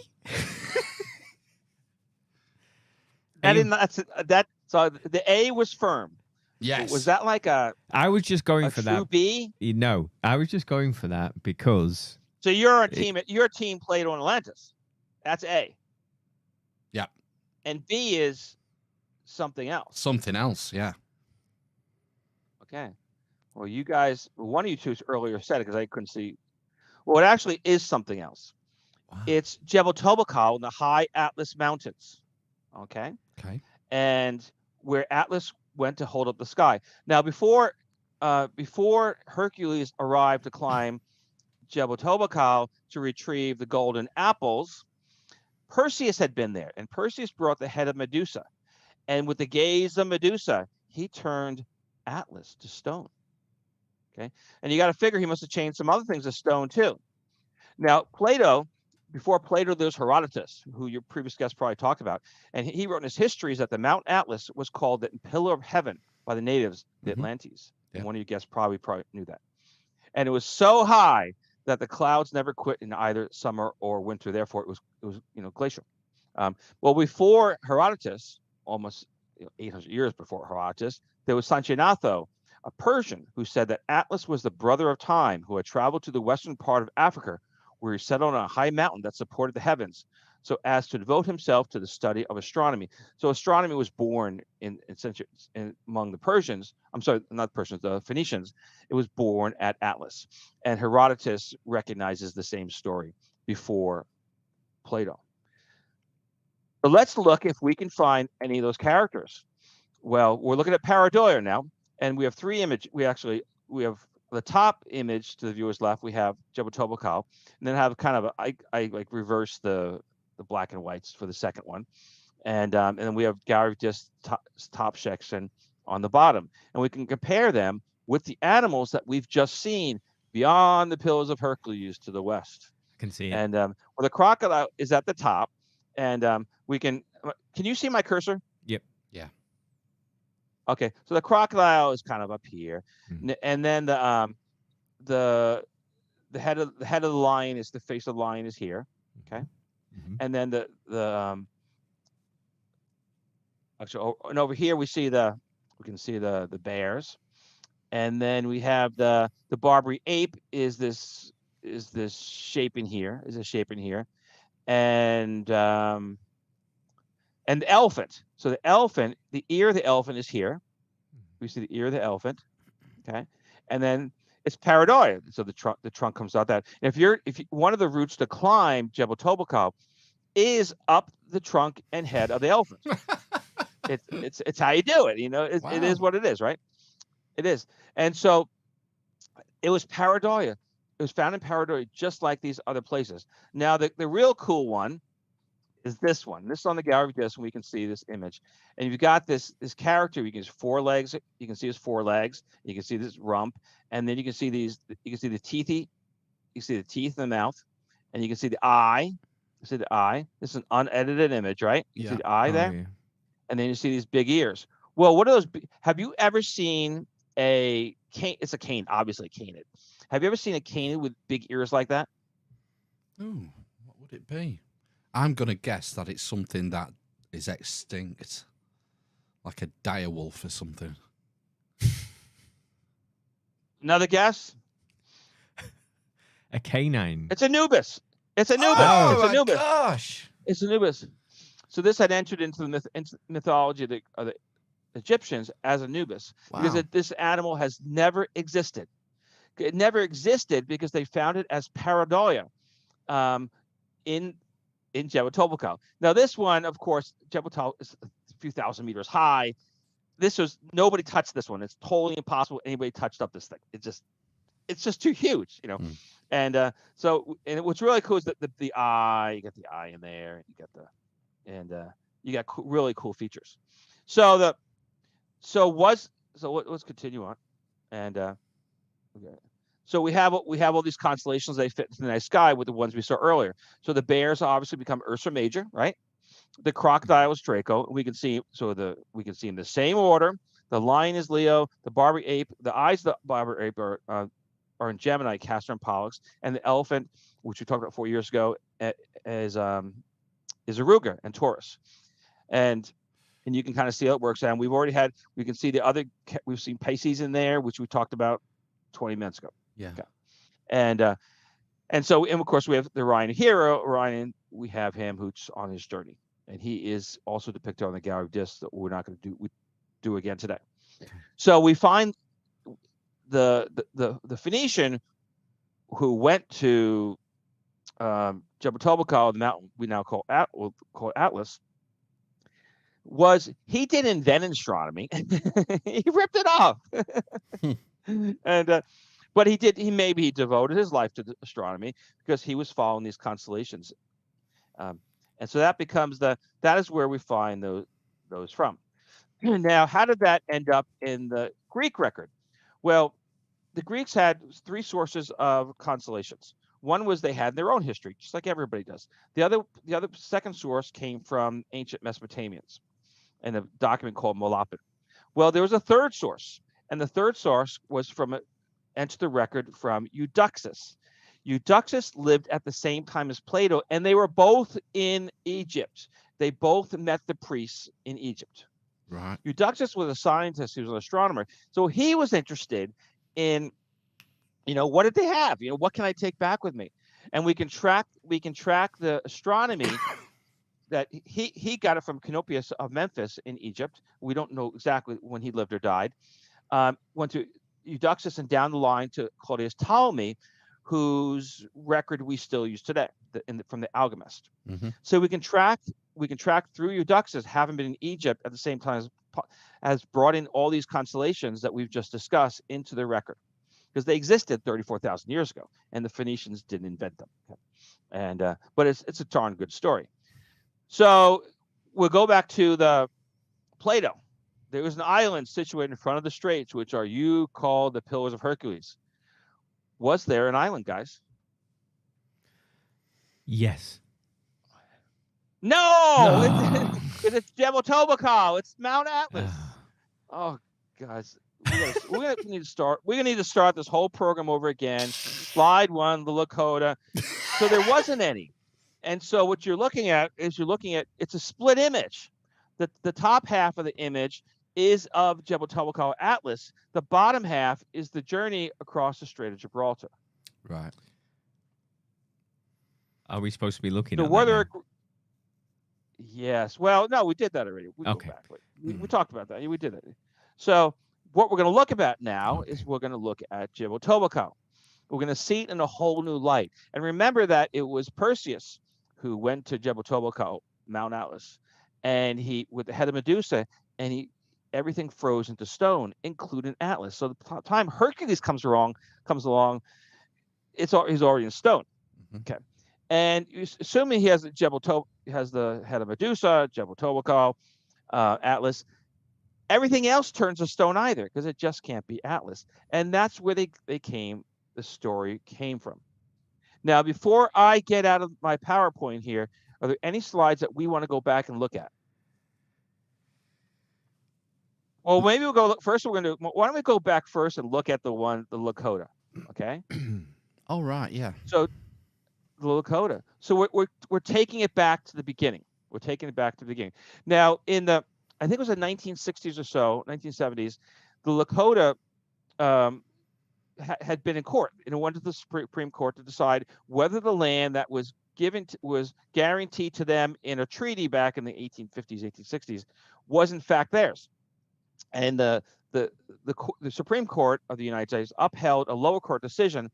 Speaker 4: So the A was firm.
Speaker 2: Yes.
Speaker 4: Was that like a
Speaker 3: I was just going for
Speaker 4: true
Speaker 3: that.
Speaker 4: B?
Speaker 3: No, I was just going for that because
Speaker 4: So you're a team. You're a team Plato and Atlantis. That's A.
Speaker 2: Yep.
Speaker 4: And B is something else.
Speaker 2: Something else? Yeah.
Speaker 4: Okay. Well, you guys, one of you two earlier said it because I couldn't see. Well, it actually is something else.
Speaker 2: Wow.
Speaker 4: It's Jebel Toubkal in the high Atlas Mountains. Okay.
Speaker 2: Okay.
Speaker 4: And where Atlas went to hold up the sky. Now, before Hercules arrived to climb Jebel Toubkal to retrieve the golden apples, Perseus had been there, and Perseus brought the head of Medusa. And with the gaze of Medusa, he turned Atlas to stone. Okay. And you got to figure he must have changed some other things to stone too. Now, Plato, before Plato, there's Herodotus, who your previous guest probably talked about. And he wrote in his histories that the Mount Atlas was called the Pillar of Heaven by the natives, the Atlantes.
Speaker 2: Yeah.
Speaker 4: And one of you guests probably knew that. And it was so high that the clouds never quit in either summer or winter. Therefore, it was glacial. Well, before Herodotus, almost 800 years before Herodotus, there was Sanchinato, a Persian, who said that Atlas was the brother of Time, who had traveled to the western part of Africa, where he settled on a high mountain that supported the heavens, so as to devote himself to the study of astronomy. So astronomy was born among the Persians. I'm sorry, not Persians, the Phoenicians. It was born at Atlas. And Herodotus recognizes the same story before Plato. So let's look if we can find any of those characters. Well, we're looking at Pareidolia now, and we have three images. We have the top image to the viewer's left. We have Jebel Toubkal, and then have kind of I like reverse the black and whites for the second one, and then we have Gary top section on the bottom, and we can compare them with the animals that we've just seen beyond the Pillars of Hercules to the west.
Speaker 3: I can see it.
Speaker 4: And well, the crocodile is at the top, and we can you see my cursor?
Speaker 3: Yep.
Speaker 2: Yeah.
Speaker 4: Okay, so the crocodile is kind of up here, and then the head of the lion is the face of the lion is here, okay, and then and over here we can see the bears, and then we have the Barbary ape is this shape in here, and the elephant. So the elephant, the ear of the elephant is here. We see the ear of the elephant, okay, and then it's Pareidolia. So the trunk comes out that. And if one of the routes to climb Jebel Toubkal is up the trunk and head of the elephant. It's how you do it.
Speaker 2: Wow.
Speaker 4: It is what it is, right? It is, and so it was Pareidolia. It was found in Pareidolia, just like these other places. Now the real cool one is this one. This is on the gallery disc, and we can see this image. And you've got this character. You can see 4 legs. You can see his 4 legs. You can see this rump, and then you can see these. You can see the teethy. You see the teeth in the mouth, and you can see the eye. You see the eye. This is an unedited image, right? You see the eye there, and then you see these big ears. Well, what are those? Have you ever seen a cane? It's a cane, obviously a canid. Have you ever seen a canid with big ears like that?
Speaker 2: Ooh, what would it be? I'm going to guess that it's something that is extinct, like a direwolf or something.
Speaker 4: Another guess?
Speaker 3: A canine.
Speaker 4: It's Anubis. It's Anubis.
Speaker 2: Oh,
Speaker 4: it's Anubis.
Speaker 2: Gosh.
Speaker 4: It's Anubis. So this had entered into the mythology of the Egyptians as Anubis, because this animal has never existed. It never existed because they found it as Pareidolia in Jebel Toubkal. Now this one, of course, Jebel Toubkal is a few thousand meters high. Nobody touched this one. It's totally impossible anybody touched up this thing. It's just too huge, And what's really cool is that the eye, you got the eye in there, and you got you got really cool features. Let's continue on, and okay. So we have all these constellations. They fit into the night sky with the ones we saw earlier. So the bears obviously become Ursa Major, right? The crocodile is Draco. We can see in the same order. The lion is Leo. The Barbary ape, the eyes of the Barbary ape are in Gemini, Castor and Pollux, and the elephant, which we talked about 4 years ago, is Aruga and Taurus, and you can kind of see how it works. And we can see we've seen Pisces in there, which we talked about 20 minutes ago.
Speaker 2: Yeah.
Speaker 4: Okay. And of course we have the Orion hero. Orion, we have him who's on his journey, and he is also depicted on the gallery disc that we're not going to do again today. So we find the Phoenician who went to Jebel Toubkal, the mountain we now call Atlas. He didn't invent astronomy. He ripped it off. But he devoted his life to astronomy because he was following these constellations. And so that is where we find those from. Now, how did that end up in the Greek record? Well, the Greeks had 3 sources of constellations. One was they had their own history, just like everybody does. The other second source came from ancient Mesopotamians in a document called Molapin. Well, there was a third source, and the third source was entered the record from Eudoxus. Eudoxus lived at the same time as Plato, and they were both in Egypt. They both met the priests in Egypt.
Speaker 2: Right.
Speaker 4: Eudoxus was a scientist. He was an astronomer. So he was interested in, what did they have? What can I take back with me? And we can track the astronomy that he got it from Canopius of Memphis in Egypt. We don't know exactly when he lived or died. Went to Eudoxus and down the line to Claudius Ptolemy, whose record we still use today from the Alchemist.
Speaker 2: Mm-hmm.
Speaker 4: So we can track through Eudoxus, having been in Egypt at the same time as brought in all these constellations that we've just discussed into the record, because they existed 34,000 years ago, and the Phoenicians didn't invent them. And but it's a darn good story. So we'll go back to the Plato. There was an island situated in front of the straits, which you call the Pillars of Hercules. Was there an island, guys?
Speaker 3: Yes.
Speaker 4: No! It's Jebel Toubkal. It's Mount Atlas. Oh, guys. We're gonna need to start this whole program over again. Slide 1, the Lakota. So there wasn't any. And so what you're looking at it's a split image. The top half of the image is of Jebel Toubkal Atlas. The bottom half is the journey across the Strait of Gibraltar.
Speaker 2: Right.
Speaker 3: Are we supposed to be looking
Speaker 4: So
Speaker 3: at
Speaker 4: whether
Speaker 3: that now?
Speaker 4: Yes. Well, no, we did that already. We
Speaker 3: Okay.
Speaker 4: go back. We talked about that. We did it. So what we're going to look at now is we're going to look at Jebel Toubkal. We're going to see it in a whole new light. And remember that it was Perseus who went to Jebel Toubkal, Mount Atlas, and he, with the head of Medusa, and everything froze into stone, including Atlas. So the time Hercules comes along, he's already in stone.
Speaker 2: Mm-hmm.
Speaker 4: Okay. And assuming he has the head of Medusa, Jebel Toubkal, Atlas, everything else turns to stone either, because it just can't be Atlas. And that's where the story came from. Now, before I get out of my PowerPoint here, are there any slides that we want to go back and look at? Well, maybe we'll go first. Why don't we go back first and look at the Lakota? Okay.
Speaker 2: Oh, right. Yeah.
Speaker 4: So the Lakota. So we're taking it back to the beginning. Now, I think it was the 1960s or so, 1970s, the Lakota had been in court, and it went to the Supreme Court to decide whether the land that was was guaranteed to them in a treaty back in the 1850s, 1860s, was in fact theirs. And the Supreme Court of the United States upheld a lower court decision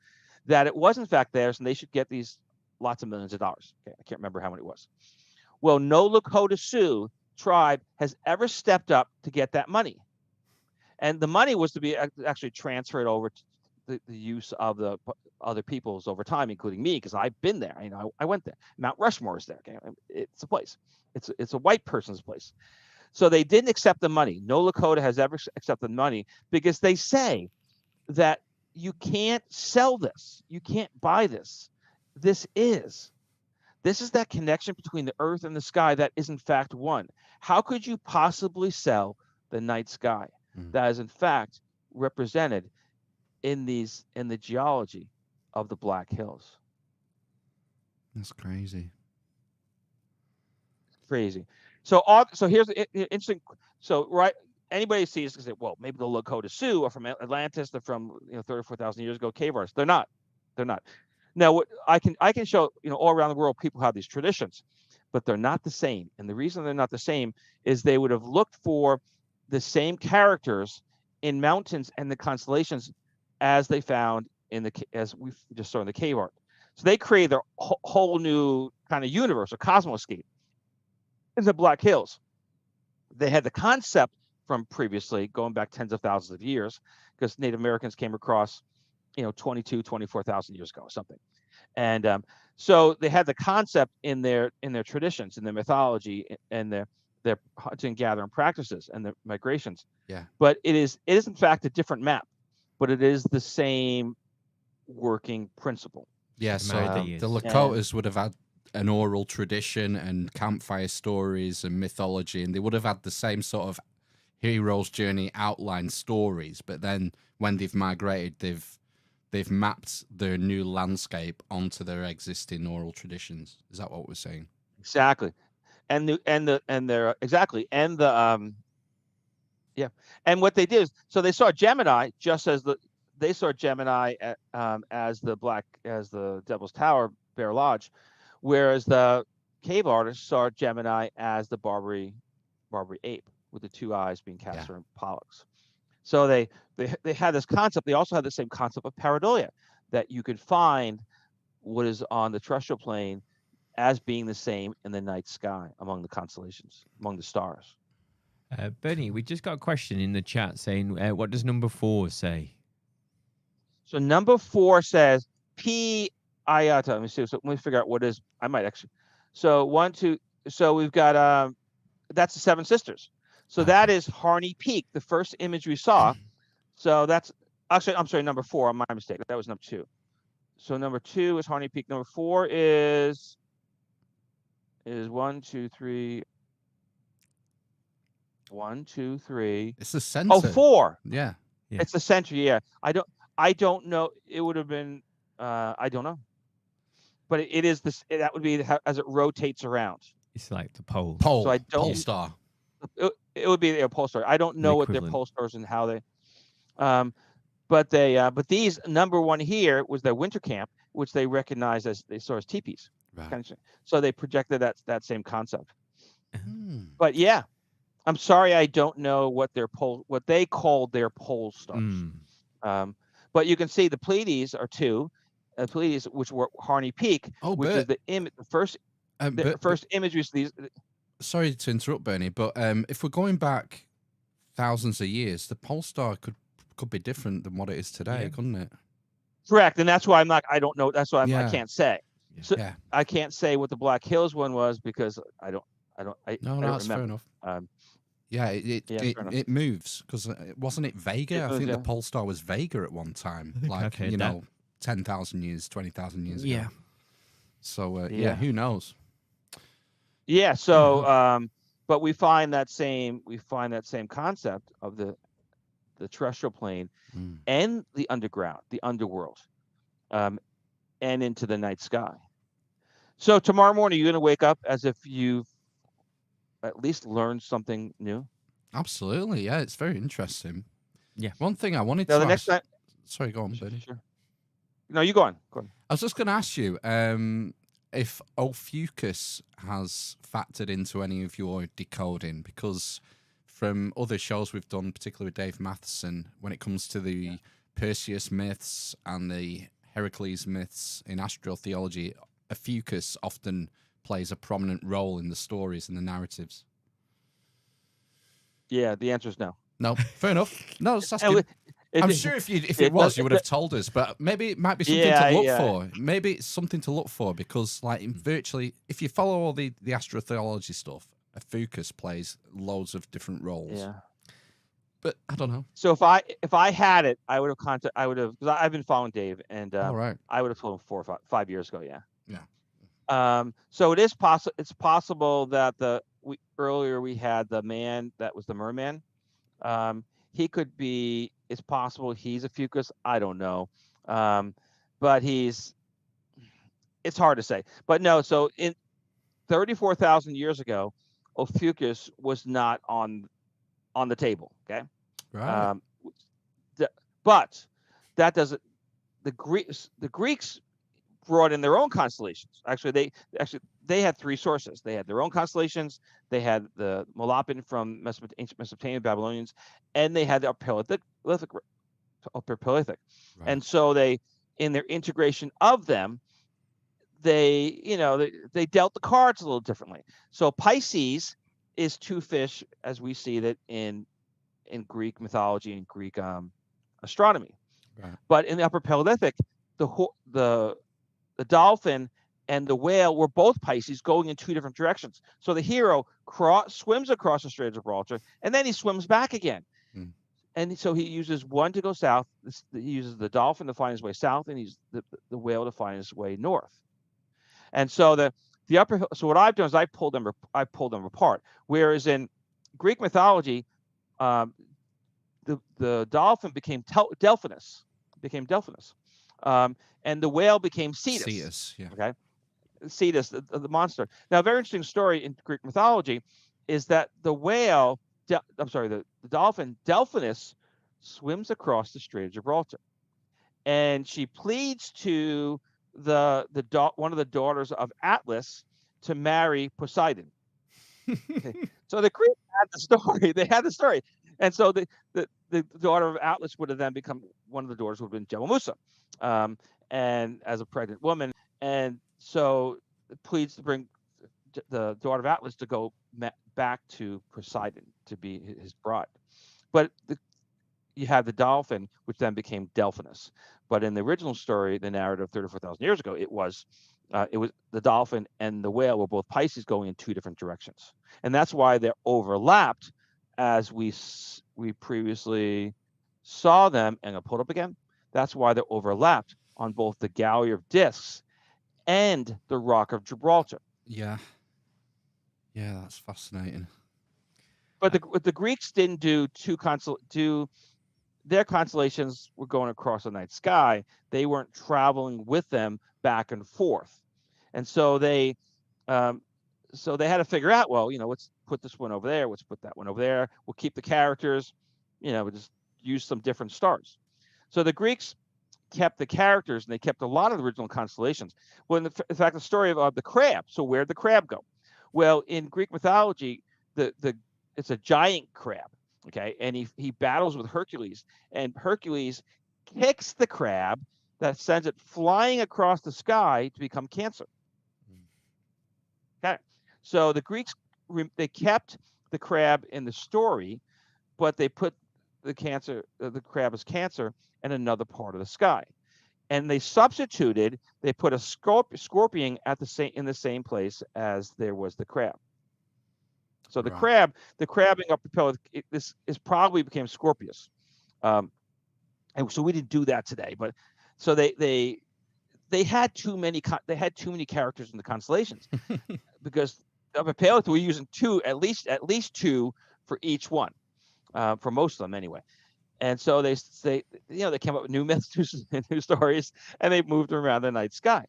Speaker 4: that it was in fact theirs, and they should get these lots of millions of dollars. Okay, I can't remember how many it was. Well, no Lakota Sioux tribe has ever stepped up to get that money, and the money was to be actually transferred over the use of the other peoples over time, including me, because I've been there. I went there. Mount Rushmore is there. Okay? It's a place. It's a white person's place. So they didn't accept the money. No Lakota has ever accepted money because they say that you can't sell this. You can't buy this. This is that connection between the earth and the sky that is in fact one. How could you possibly sell the night sky that is in fact represented in the geology of the Black Hills?
Speaker 2: That's crazy.
Speaker 4: Crazy. So here's the interesting. So anybody sees can say, well, maybe the Lakota Sioux are from Atlantis. They're from 3,000 or 4,000 years ago, cave artists. They're not. Now, what I can show all around the world, people have these traditions, but they're not the same. And the reason they're not the same is they would have looked for the same characters in mountains and the constellations as they found as we just saw in the cave art. So they create their whole new kind of universe, a cosmoscape in the Black Hills. They had the concept from previously, going back tens of thousands of years, because Native Americans came across 24,000 years ago or something. And so they had the concept in their traditions, in their mythology, and their hunting, gathering practices and their migrations.
Speaker 2: Yeah.
Speaker 4: But it is in fact a different map, but it is the same working principle.
Speaker 2: Yeah, so the Lakotas would have had an oral tradition and campfire stories and mythology, and they would have had the same sort of hero's journey outline stories. But then when they've migrated, they've mapped their new landscape onto their existing oral traditions. Is that what we're saying?
Speaker 4: Exactly. And what they did is, so they saw Gemini just as they saw Gemini as the Devil's Tower, Bear Lodge, whereas the cave artists saw Gemini as the Barbary ape with the two eyes being Castor and Pollux. So they had this concept. They also had the same concept of pareidolia, that you could find what is on the terrestrial plane as being the same in the night sky among the constellations, among the stars.
Speaker 3: Bernie, we just got a question in the chat saying, what does number 4 say?
Speaker 4: So number 4 says P Iata. Let me see. So let me figure out what is. I might actually. So 1, 2. So we've got that's the Seven Sisters. So that is Harney Peak, the first image we saw. So that's actually, I'm sorry, number 4. My mistake. That was number 2. So number 2 is Harney Peak. Number 4 is 1, 2, 3. 1, 2, 3.
Speaker 2: It's the center.
Speaker 4: Oh, 4.
Speaker 2: Yeah.
Speaker 4: It's the center. Yeah. I don't know. It would have been. I don't know. But it is this. That would be as it rotates around.
Speaker 3: It's like the pole.
Speaker 2: Pole.
Speaker 4: So I don't.
Speaker 2: Pole star.
Speaker 4: It would be a pole star. I don't know what their pole stars and how they. But these number 1 here was their winter camp, which they recognized as they saw as teepees.
Speaker 2: Right.
Speaker 4: So they projected that same concept. But yeah, I'm sorry, I don't know what they called their pole stars. But you can see the Pleiades are 2, Pleiades, which were Harney Peak, which is the first image we see.
Speaker 2: Sorry to interrupt, Bernie, but if we're going back thousands of years, the pole star could be different than what it is today, couldn't it?
Speaker 4: Correct, and that's why I don't know. That's why I can't say. So I can't say what the Black Hills one was because I don't
Speaker 2: that's fair enough. It moves because wasn't it Vega? I think the pole star was Vega at one time, 10,000 years, 20,000 years ago.
Speaker 3: Yeah.
Speaker 2: So who knows?
Speaker 4: Yeah. So, but we find that same concept of the terrestrial plane and the underground, the underworld, and into the night sky. So tomorrow morning, you're going to wake up as if you've at least learned something new.
Speaker 2: Absolutely. Yeah. It's very interesting.
Speaker 3: Yeah.
Speaker 2: One thing I wanted to ask.
Speaker 4: Next time.
Speaker 2: Sorry, go on, Bernie.
Speaker 4: Sure. No, you go on.
Speaker 2: I was just going to ask you if Ophiuchus has factored into any of your decoding, because from other shows we've done, particularly with Dave Matheson, when it comes to the Perseus myths and the Heracles myths in astrotheology, Ophiuchus often plays a prominent role in the stories and the narratives.
Speaker 4: Yeah, the answer is no.
Speaker 2: No, fair enough. No, it's asking. I'm sure if it was, you would have told us. But maybe it might be something to look for. Maybe it's something to look for because, like, virtually, if you follow all the astrotheology stuff, a Fucus plays loads of different roles.
Speaker 4: Yeah.
Speaker 2: But I don't know.
Speaker 4: So if I had it, I would have because I've been following Dave, and
Speaker 2: All right.
Speaker 4: I would have told him 4 or 5 years ago. Yeah.
Speaker 2: Yeah.
Speaker 4: So it is possible. It's possible that earlier we had the man that was the merman. He could be. It's possible he's a Fucus. I don't know. But it's hard to say. But no. So in 34,000 years ago, Ophiuchus was not on the table. Okay.
Speaker 2: Right.
Speaker 4: But that doesn't. The Greeks brought in their own constellations. Actually, they had 3 sources. They had their own constellations. They had the Molapian from ancient Mesopotamia, Babylonians, and they had the Upper Paleolithic.
Speaker 2: Right.
Speaker 4: And so they, in their integration of them, they dealt the cards a little differently. So Pisces is 2 fish, as we see that in Greek mythology and Greek astronomy.
Speaker 2: Right.
Speaker 4: But in the Upper Paleolithic, the dolphin and the whale were both Pisces, going in 2 different directions. So the hero swims across the Strait of Gibraltar, and then he swims back again.
Speaker 2: Mm.
Speaker 4: And so he uses one to go south. He uses the dolphin to find his way south, and he's the whale to find his way north. And so so what I've done is I pulled them apart. Whereas in Greek mythology, the dolphin became Delphinus, and the whale became Cetus.
Speaker 2: Cetus, yeah.
Speaker 4: Okay, Cetus, the monster. Now, a very interesting story in Greek mythology is that the dolphin Delphinus swims across the Strait of Gibraltar, and she pleads to one of the daughters of Atlas to marry Poseidon. Okay. So the Greeks had the story. They had the story, and so the daughter of Atlas would have then become one of the daughters would have been Jebel Musa, and as a pregnant woman, and so pleads to bring the daughter of Atlas to go back to Poseidon to be his bride. But you have the dolphin, which then became Delphinus. But in the original story, the narrative 34,000 years ago, it was the dolphin and the whale were both Pisces going in 2 different directions, and that's why they're overlapped, as we previously saw them. And I'll pull it up again. That's why they're overlapped on both the Gallery of Discs and the Rock of Gibraltar.
Speaker 2: Yeah. Yeah, that's fascinating.
Speaker 4: But the Greeks didn't do their constellations were going across the night sky. They weren't traveling with them back and forth, and so they had to figure out, well, let's put this one over there, let's put that one over there. We'll keep the characters, we'll just use some different stars. So the Greeks kept the characters, and they kept a lot of the original constellations. Well, in fact, the story of the crab. So where'd the crab go? Well, in Greek mythology, it's a giant crab, okay, and he battles with Hercules, and Hercules kicks the crab that sends it flying across the sky to become Cancer. Okay, so the Greeks they kept the crab in the story, but they put the crab as Cancer in another part of the sky, and they put a scorpion in the same place as there was the crab. So the
Speaker 2: Right.
Speaker 4: crabbing up the pellet, this is probably became Scorpius, and so we didn't do that today. But so they had too many characters in the constellations because up at Paleolithic we're using 2 at least 2 for each one, for most of them anyway. And so they came up with new myths, new stories, and they moved them around the night sky,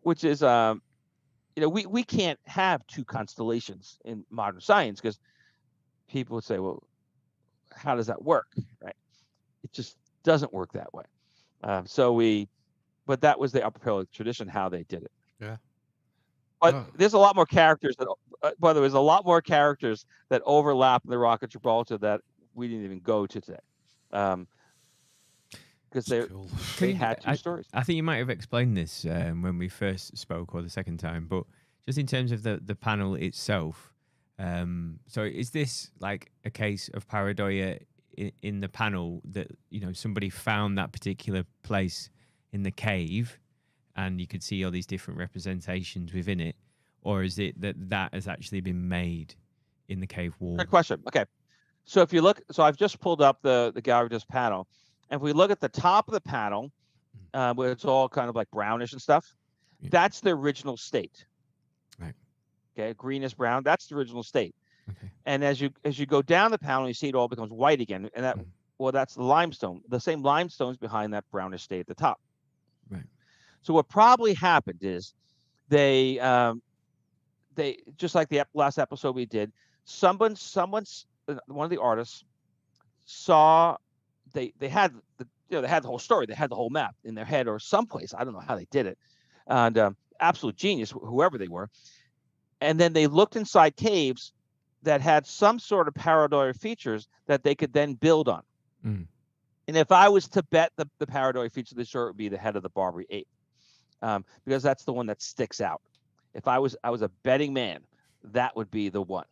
Speaker 4: which is we can't have 2 constellations in modern science because people would say, well, how does that work? Right? It just doesn't work that way. But that was the Upper Paleolithic tradition, how they did it.
Speaker 2: Yeah.
Speaker 4: But there's a lot more characters by the way, there's a lot more characters that overlap in the Rock of Gibraltar that we didn't even go to today. Because they had 2 stories.
Speaker 3: I think you might have explained this when we first spoke or the second time, but just in terms of the panel itself, so is this like a case of pareidolia in the panel that somebody found that particular place in the cave, and you could see all these different representations within it, or is it that has actually been made in the cave wall?
Speaker 4: Good question. Okay, so if you look, so I've just pulled up the gallery panel, and if we look at the top of the panel, where it's all kind of like brownish and stuff, that's the original state.
Speaker 3: Right.
Speaker 4: Okay, greenish brown. That's the original state.
Speaker 3: Okay.
Speaker 4: And as you go down the panel, you see it all becomes white again, and that that's the limestone. The same limestone's behind that brownish state at the top.
Speaker 3: Right.
Speaker 4: So what probably happened is they just like the last episode we did, someone's one of the artists saw they had they had the whole story, they had the whole map in their head or someplace. I don't know how they did it, and absolute genius, whoever they were. And then they looked inside caves that had some sort of Pareidolia features that they could then build on.
Speaker 3: Mm.
Speaker 4: And if I was to bet the Pareidolia feature, this sure would be the head of the Barbary ape, because that's the one that sticks out. If I was a betting man, that would be the one.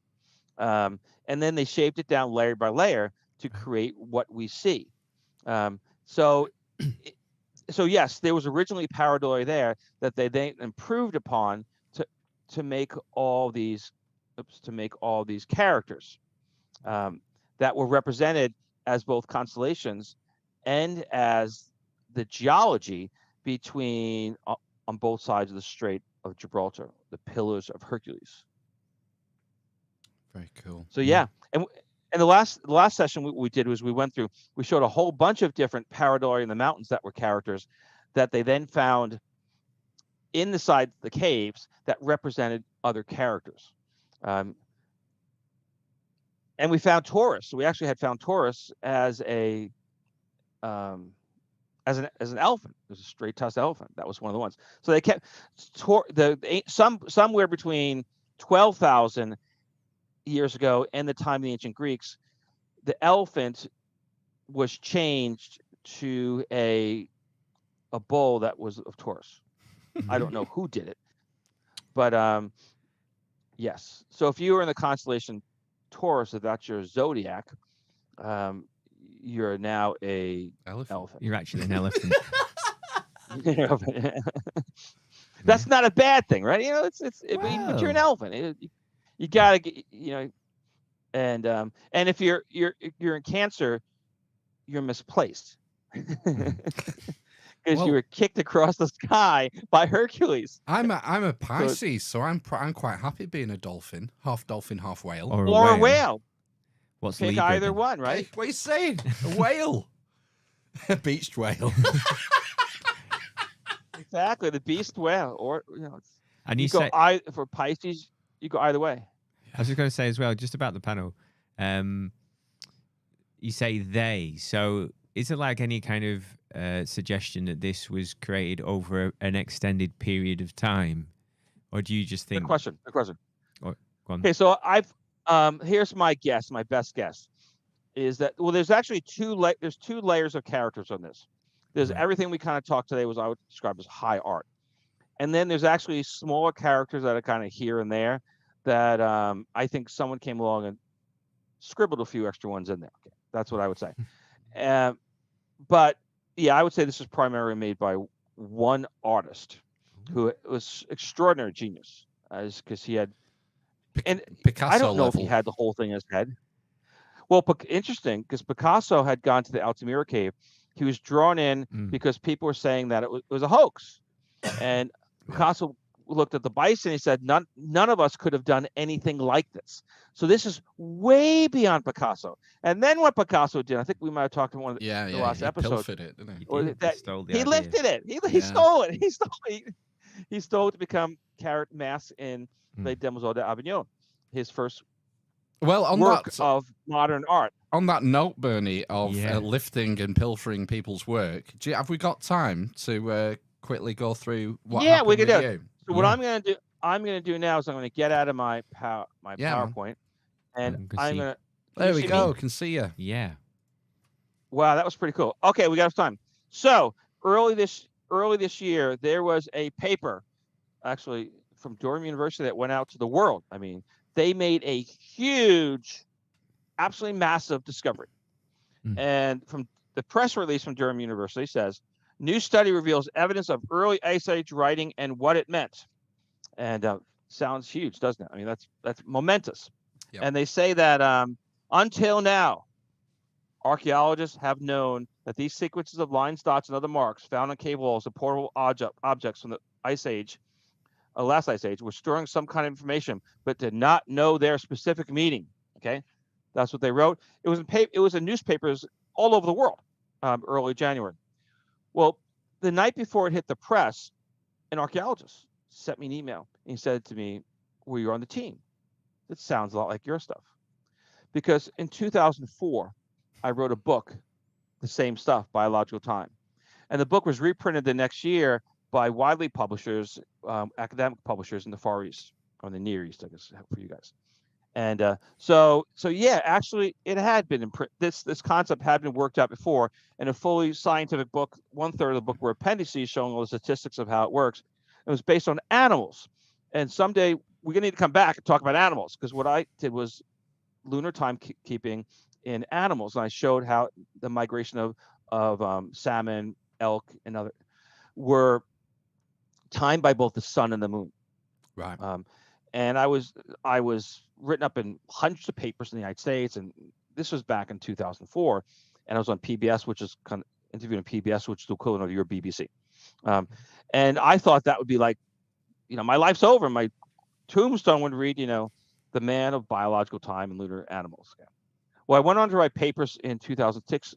Speaker 4: And then they shaped it down layer by layer to create what we see. So yes, there was originally Pareidolia there that they then improved upon to make all these characters that were represented as both constellations and as the geology between on both sides of the Strait of Gibraltar, the Pillars of Hercules.
Speaker 2: Very cool.
Speaker 4: So yeah, and the last session we did was we showed a whole bunch of different Pareidolia in the mountains that were characters that they then found in the caves that represented other characters. And we found Taurus. So we actually had found Taurus as an elephant. It was a straight-tusked elephant. That was one of the ones. So they kept somewhere between 12,000 years ago and the time of the ancient Greeks, the elephant was changed to a bull that was of Taurus. I don't know who did it, but yes. So if you were in the constellation Taurus, if that's your zodiac, you're now a elephant.
Speaker 3: You're actually an elephant.
Speaker 4: That's not a bad thing, right? But you're an elephant. You gotta get, and if you're in Cancer, you're misplaced. Because you were kicked across the sky by Hercules.
Speaker 2: I'm a Pisces, so I'm quite happy being a dolphin, half whale.
Speaker 3: Or
Speaker 4: a whale.
Speaker 3: What's
Speaker 4: Pick
Speaker 3: Libra
Speaker 4: either
Speaker 3: then?
Speaker 4: one, right?
Speaker 2: Hey, what are you saying? A whale, a beached whale.
Speaker 4: Exactly, the beast whale, or
Speaker 3: And
Speaker 4: you go for Pisces, you go either way.
Speaker 3: I was just going to say as well, just about the panel. You say they, so is it like any kind of suggestion that this was created over an extended period of time, or do you just think?
Speaker 4: Good question.
Speaker 3: Go on.
Speaker 4: Okay, so here's my guess. My best guess is that there's actually two layers of characters on this. There's everything we kind of talked today was I would describe as high art, and then there's actually smaller characters that are kind of here and there that I think someone came along and scribbled a few extra ones in there. Okay, that's what I would say. But yeah, I would say this is primarily made by one artist who was extraordinary genius, because he had. And
Speaker 2: Picasso
Speaker 4: I don't know
Speaker 2: level.
Speaker 4: if he had the whole thing in his head. Well, interesting, because Picasso had gone to the Altamira cave. He was drawn in because people were saying that it was a hoax. And Picasso looked at the bison. He said, none of us could have done anything like this. So this is way beyond Picasso. And then what Picasso did, I think we might have talked in one of the last episodes.
Speaker 2: Pilfered it, didn't he?
Speaker 3: He
Speaker 4: Lifted it. He stole it. He stole it to become Carrot Mass in Les Demoiselles d'Avignon, his first work of modern art.
Speaker 2: On that note, Bernie, of lifting and pilfering people's work, have we got time to quickly go through what happened
Speaker 4: we can
Speaker 2: with
Speaker 4: do it.
Speaker 2: you?
Speaker 4: So what I'm going to do now is I'm going to get out of my PowerPoint, and I'm going to.
Speaker 2: There we go. Can see you.
Speaker 3: Yeah.
Speaker 4: Wow, that was pretty cool. Okay, we got time. So early this year, there was a paper, actually from Durham University, that went out to the world. I mean, they made a huge, absolutely massive discovery. And from the press release from Durham University says, new study reveals evidence of early Ice Age writing and what it meant. And sounds huge, doesn't it? I mean, that's momentous.
Speaker 2: Yep.
Speaker 4: And they say that until now, archaeologists have known that these sequences of lines, dots, and other marks found on cave walls of portable objects from the Ice Age, last Ice Age, were storing some kind of information, but did not know their specific meaning. Okay, that's what they wrote. It was in newspapers all over the world, early January. Well, the night before it hit the press, an archaeologist sent me an email and he said to me, "Well, you're on the team. It sounds a lot like your stuff." Because in 2004, I wrote a book, the same stuff, Biological Time. And the book was reprinted the next year by widely publishers, academic publishers in the Far East, or the Near East, I guess, for you guys. And so yeah, actually, it had been in print. This concept had been worked out before in a fully scientific book. 1/3 of the book were appendices showing all the statistics of how it works. It was based on animals. And someday we're going to need to come back and talk about animals, because what I did was lunar timekeeping in animals, and I showed how the migration of salmon, elk, and other were timed by both the sun and the moon.
Speaker 2: Right.
Speaker 4: And I was written up in hundreds of papers in the United States, and this was back in 2004, and I was on PBS, which is kind of interviewing PBS, which is the equivalent of your BBC. And I thought that would be like, my life's over. My tombstone would read, the man of biological time and lunar animals. Yeah. Well, I went on to write papers in 2006.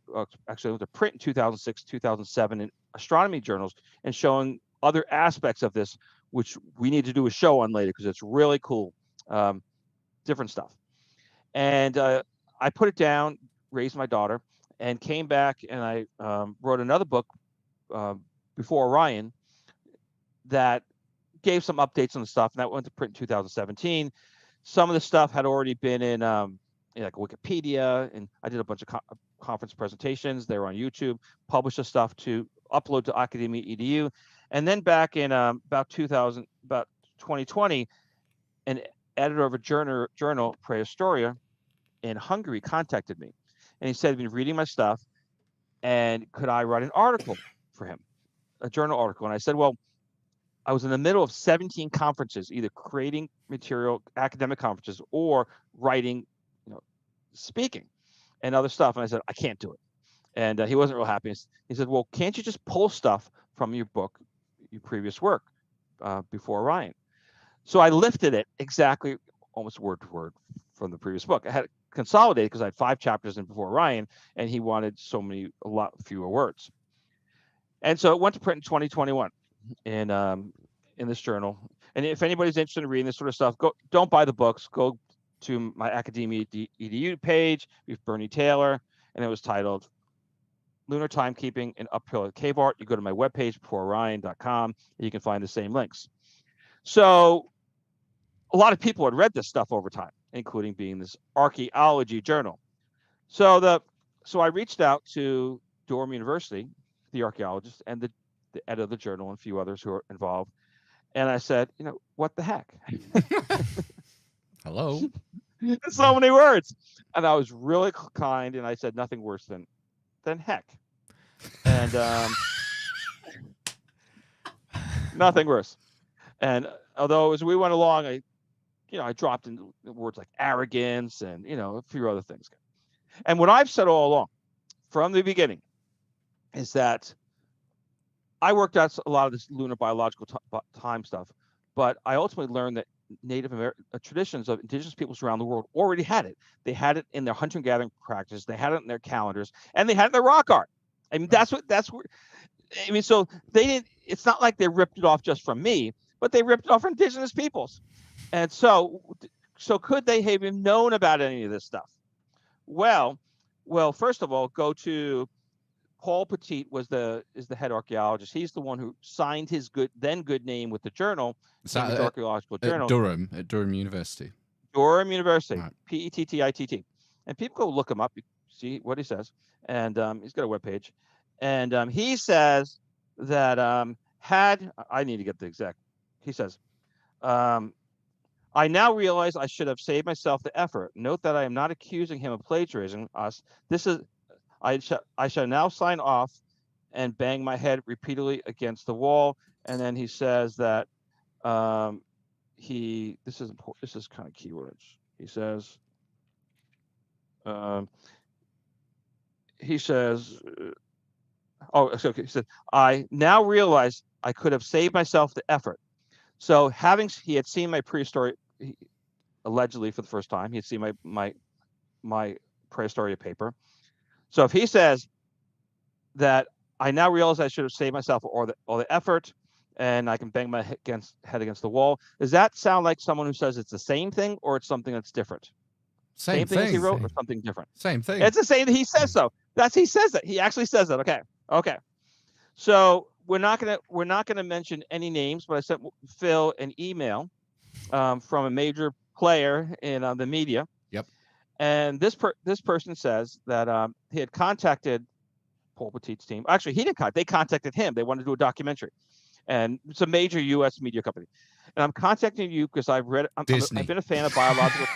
Speaker 4: Actually, I went to print in 2006, 2007 in astronomy journals, and showing other aspects of this, which we need to do a show on later because it's really cool, different stuff. And I put it down, raised my daughter, and came back, and I wrote another book, Before Orion, that gave some updates on the stuff, and that went to print in 2017. Some of the stuff had already been in like Wikipedia, and I did a bunch of conference presentations. They were on YouTube, published the stuff to upload to Academia EDU. And then back in about 2020, an editor of a journal, Prehistoria, in Hungary contacted me. And he said he'd been reading my stuff, and could I write an article for him, a journal article? And I said, well, I was in the middle of 17 conferences, either creating material, academic conferences, or writing, speaking and other stuff. And I said, I can't do it. And he wasn't real happy. He said, well, can't you just pull stuff from your book, your previous work, Before Orion? So I lifted it exactly, almost word to word, from the previous book. I had it consolidated because I had 5 chapters in Before Orion, and he wanted a lot fewer words. And so it went to print in 2021 in this journal. And if anybody's interested in reading this sort of stuff, don't buy the books. Go to my Academia EDU page with Bernie Taylor, and it was titled Lunar Timekeeping and Uphill Cave Art. You go to my webpage, beforeorion.com, and you can find the same links. So a lot of people had read this stuff over time, including being this archaeology journal. So I reached out to Durham University, the archaeologist, and the editor of the journal, and a few others who are involved. And I said, what the heck?
Speaker 2: Hello.
Speaker 4: So many words. And I was really kind, and I said nothing worse than heck. And nothing worse. And although as we went along, I dropped in words like arrogance and, a few other things. And what I've said all along from the beginning is that I worked out a lot of this lunar biological time stuff, but I ultimately learned that Native American traditions of indigenous peoples around the world already had it. They had it in their hunting gathering practices. They had it in their calendars, and they had it in their rock art. I mean, that's where. I mean, so they didn't. It's not like they ripped it off just from me, but they ripped it off from indigenous peoples. And so could they have even known about any of this stuff? Well, first of all, go to Paul Pettitt is the head archaeologist. He's the one who signed his good name with the journal, the archaeological journal.
Speaker 2: At Durham University.
Speaker 4: Durham University,
Speaker 2: right.
Speaker 4: Pettitt. And people go look him up, see what he says. And he's got a webpage. And he says that I need to get the exact. He says, I now realize I should have saved myself the effort. Note that I am not accusing him of plagiarism. I shall now sign off and bang my head repeatedly against the wall. And then he says that this is kind of keywords. He says he said, I now realize I could have saved myself the effort. So he had seen my prehistory, allegedly for the first time, he had seen my prehistoria paper. So if he says that I now realize I should have saved myself all the effort, and I can bang my head against the wall, does that sound like someone who says it's the same thing or it's something that's different? Same thing as he wrote, or something different?
Speaker 2: Same thing.
Speaker 4: It's the same. He says so. He says that. He actually says that. Okay. So we're not gonna mention any names, but I sent Phil an email from a major player in the media.
Speaker 2: Yep.
Speaker 4: And this person says that he had contacted Paul Pettit's team. Actually, he didn't they contacted him. They wanted to do a documentary, and it's a major U.S. media company. And I'm contacting you because I've read. I've been a fan of biological.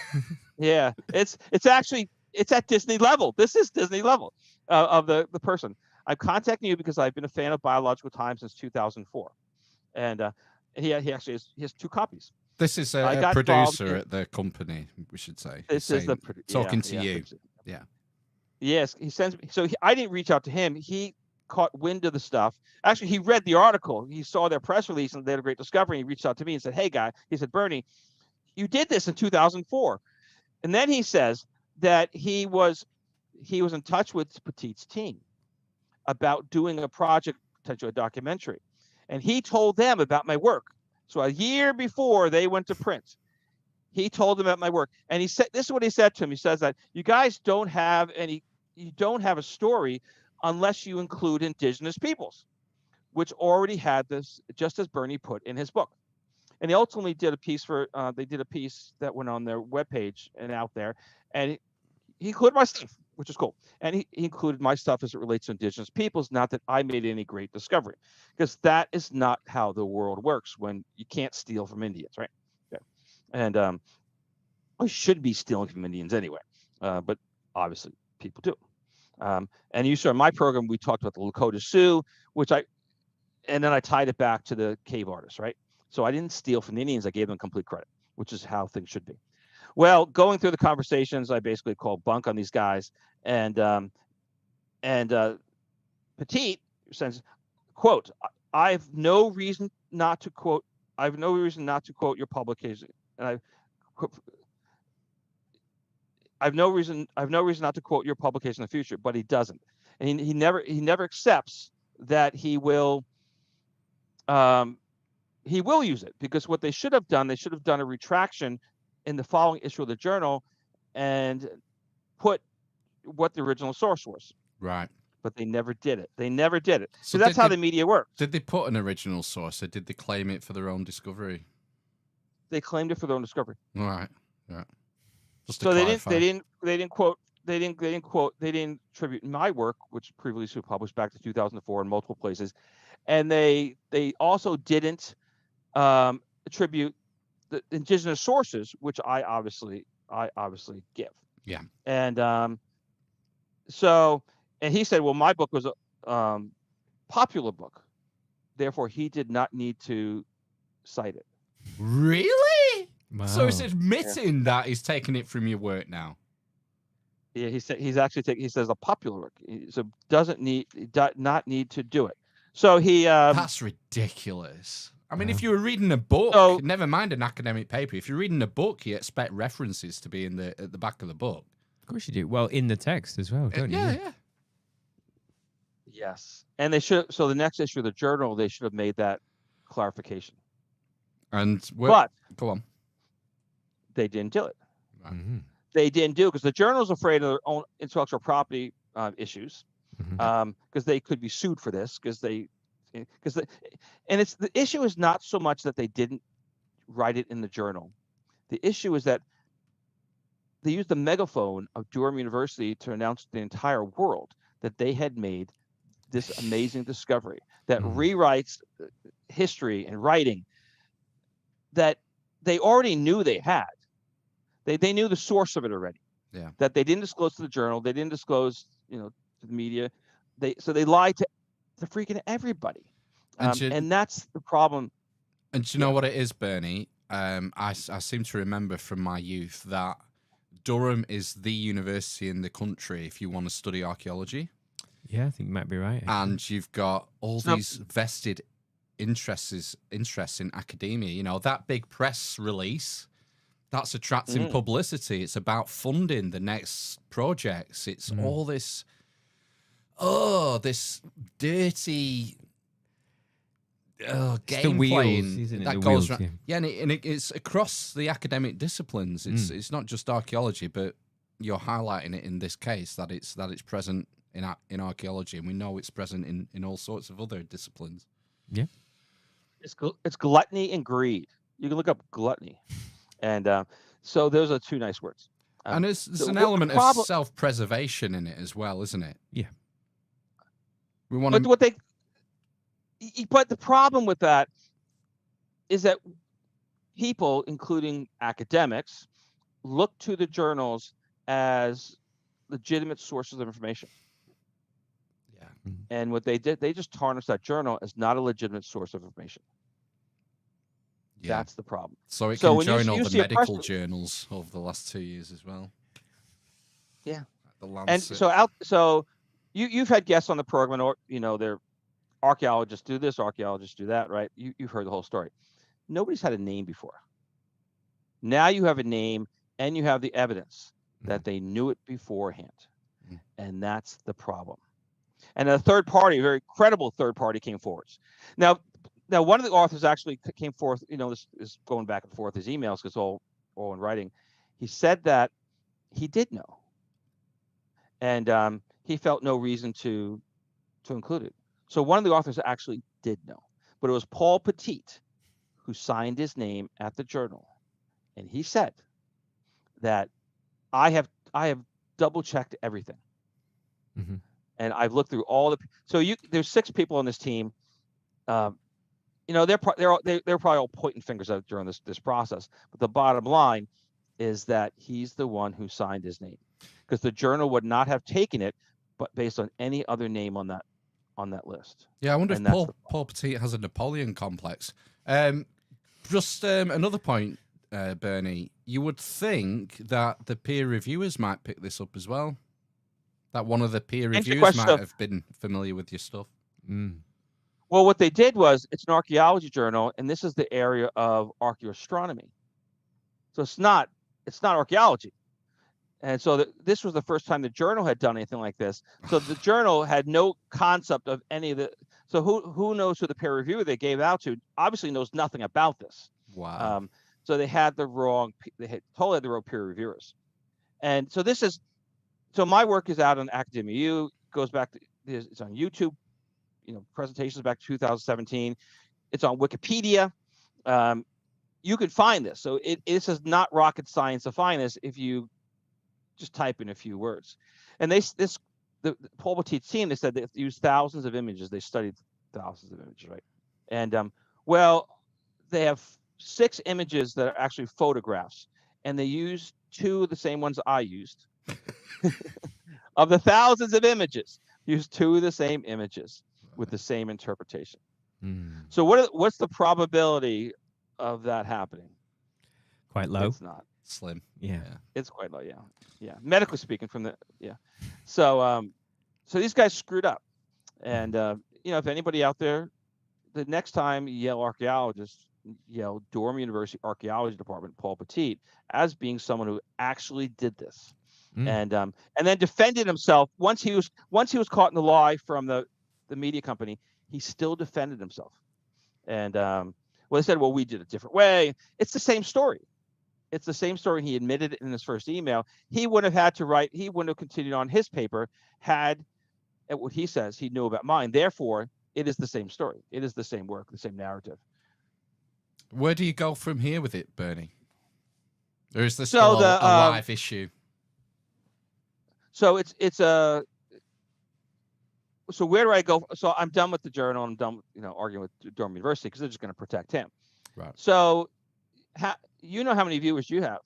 Speaker 4: Yeah, it's at Disney level. This is Disney level of the person. I'm contacting you because I've been a fan of biological time since 2004, and he actually has 2 copies.
Speaker 2: This is a producer at the company, we should say.
Speaker 4: This is the
Speaker 2: talking to you. Yeah.
Speaker 4: Yes, he sends me. So I didn't reach out to him. He caught wind of the stuff. Actually, he read the article. He saw their press release and they had a great discovery. He reached out to me and said, "Hey, guy," he said, "Bernie, you did this in 2004." And then he says that he was in touch with Pettit's team about doing a project, potentially a documentary, and he told them about my work. So a year before they went to print, he told them about my work, and he said, "This is what he said to him." He says that you guys don't have a story unless you include indigenous peoples, which already had this, just as Bernie put in his book. And he ultimately did a piece that went on their webpage and out there, and he included my stuff, which is cool. And he included my stuff as it relates to indigenous peoples. Not that I made any great discovery, because that is not how the world works when you can't steal from Indians, right? Okay. And we should be stealing from Indians anyway, but obviously people do. And you saw in my program, we talked about the Lakota Sioux, and then I tied it back to the cave artists, right? So I didn't steal from the Indians. I gave them complete credit, which is how things should be. Well, going through the conversations, I basically called bunk on these guys, and Pettitt says, quote, I have no reason not to quote your publication. And I've no reason not to quote your publication in the future, but he doesn't. And he never accepts that he will use it, because what they should have done a retraction in the following issue of the journal and put what the original source was.
Speaker 2: Right.
Speaker 4: But they never did it.
Speaker 2: So
Speaker 4: that's how the media works.
Speaker 2: Did they put an original source, or did they claim it for their own discovery?
Speaker 4: They claimed it for their own discovery.
Speaker 2: All right. Yeah.
Speaker 4: So they didn't attribute my work, which previously published back to 2004 in multiple places, and they also didn't attribute the indigenous sources, which I obviously give.
Speaker 2: Yeah.
Speaker 4: And so he said, well, my book was a popular book, therefore he did not need to cite it.
Speaker 2: Really?
Speaker 3: Wow.
Speaker 2: So it's admitting that he's taking it from your work now.
Speaker 4: Yeah, he said he says a popular work, so does not need to do it. So he
Speaker 2: that's ridiculous. I mean, if you were reading a book, never mind an academic paper. If you're reading a book, you expect references to be at the back of the book.
Speaker 3: Of course you do. Well, in the text as well, don't you?
Speaker 2: Yeah.
Speaker 4: Yes, and they should. So the next issue of the journal, they should have made that clarification.
Speaker 2: And
Speaker 4: but
Speaker 2: go on.
Speaker 4: They didn't do it.
Speaker 3: Mm-hmm.
Speaker 4: They didn't do it because the journal's afraid of their own intellectual property issues, because they could be sued for this. And it's the issue is not so much that they didn't write it in the journal. The issue is that they used the megaphone of Durham University to announce to the entire world that they had made this amazing discovery that rewrites history and writing that they already knew they had. They knew the source of it already.
Speaker 2: Yeah.
Speaker 4: That they didn't disclose to the journal. They didn't disclose, to the media. They lie to freaking everybody, and that's the problem.
Speaker 2: And do you know what it is, Bernie? I seem to remember from my youth that Durham is the university in the country if you want to study archaeology.
Speaker 3: Yeah, I think you might be right. Actually.
Speaker 2: And you've got all these vested interests in academia. You know, that big press release, that's attracting publicity. It's about funding the next projects. It's all this, this dirty game playing that goes around. Yeah, and it's across the academic disciplines. It's not just archaeology, but you're highlighting it in this case that it's present in archaeology, and we know it's present in all sorts of other disciplines.
Speaker 3: Yeah,
Speaker 4: it's gluttony and greed. You can look up gluttony, and so those are two nice words.
Speaker 2: And there's an element of self-preservation in it as well, isn't it?
Speaker 3: Yeah.
Speaker 4: We want to. But the problem with that is that people, including academics, look to the journals as legitimate sources of information.
Speaker 2: Yeah.
Speaker 4: And what they did, they just tarnished that journal as not a legitimate source of information. Yeah. That's the problem.
Speaker 2: So it can join all the medical journals over the last 2 years as well.
Speaker 4: Yeah.
Speaker 2: The Lancet.
Speaker 4: And so you've had guests on the program, or they're archaeologists do this, archaeologists do that, right? You've heard the whole story. Nobody's had a name before. Now you have a name, and you have the evidence that they knew it beforehand, and that's the problem. And a third party, a very credible third party, came forward. Now one of the authors actually came forth. This is going back and forth his emails because all in writing. He said that he did know, and he felt no reason to include it. So one of the authors actually did know, but it was Paul Pettitt who signed his name at the journal, and he said that I have double checked everything, and I've looked through all the. So there's 6 people on this team. They're probably all pointing fingers out during this process, but the bottom line is that he's the one who signed his name, because the journal would not have taken it, but based on any other name on that list.
Speaker 2: Yeah, I wonder if Paul Pettitt has a Napoleon complex. Just another point, Bernie. You would think that the peer reviewers might pick this up as well. That one of the peer reviewers might have been familiar with your stuff.
Speaker 4: Well, what they did was, it's an archaeology journal, and this is the area of archeoastronomy. So it's not archaeology. And so this was the first time the journal had done anything like this. So the journal had no concept of any of the. So who knows who the peer reviewer they gave out to obviously knows nothing about this.
Speaker 2: Wow.
Speaker 4: So they had totally the wrong peer reviewers. And so so my work is out on Academia U. Goes back to, it's on YouTube, presentations back to 2017. It's on Wikipedia. You can find this. So this is not rocket science to find this if you just type in a few words. And the Paul Pettitt's team, they said they used thousands of images. They studied thousands of images, right? And they have 6 images that are actually photographs, and they used 2 of the same ones I used. Of the thousands of images, used 2 of the same images with the same interpretation. So what's the probability of that happening?
Speaker 3: Quite low.
Speaker 4: It's not.
Speaker 2: Slim.
Speaker 3: Yeah.
Speaker 4: It's quite low. Yeah. Medically speaking, So these guys screwed up, and if anybody out there, the next time you yell archaeologist, yell Durham University Archaeology Department, Paul Pettitt, as being someone who actually did this, and then defended himself once he was caught in the lie from the media company. He still defended himself, and they said, well, we did it a different way. It's the same story. It's the same story. He admitted it in his first email. He wouldn't have had to write. He wouldn't have continued on his paper had, at what he says, he knew about mine. Therefore, it is the same story. It is the same work, the same narrative.
Speaker 2: Where do you go from here with it, Bernie? Or is this still a live issue?
Speaker 4: So so where do I go? So I'm done with the journal. I'm done, arguing with Durham University because they're just going to protect him.
Speaker 2: Right.
Speaker 4: So, how many viewers you have?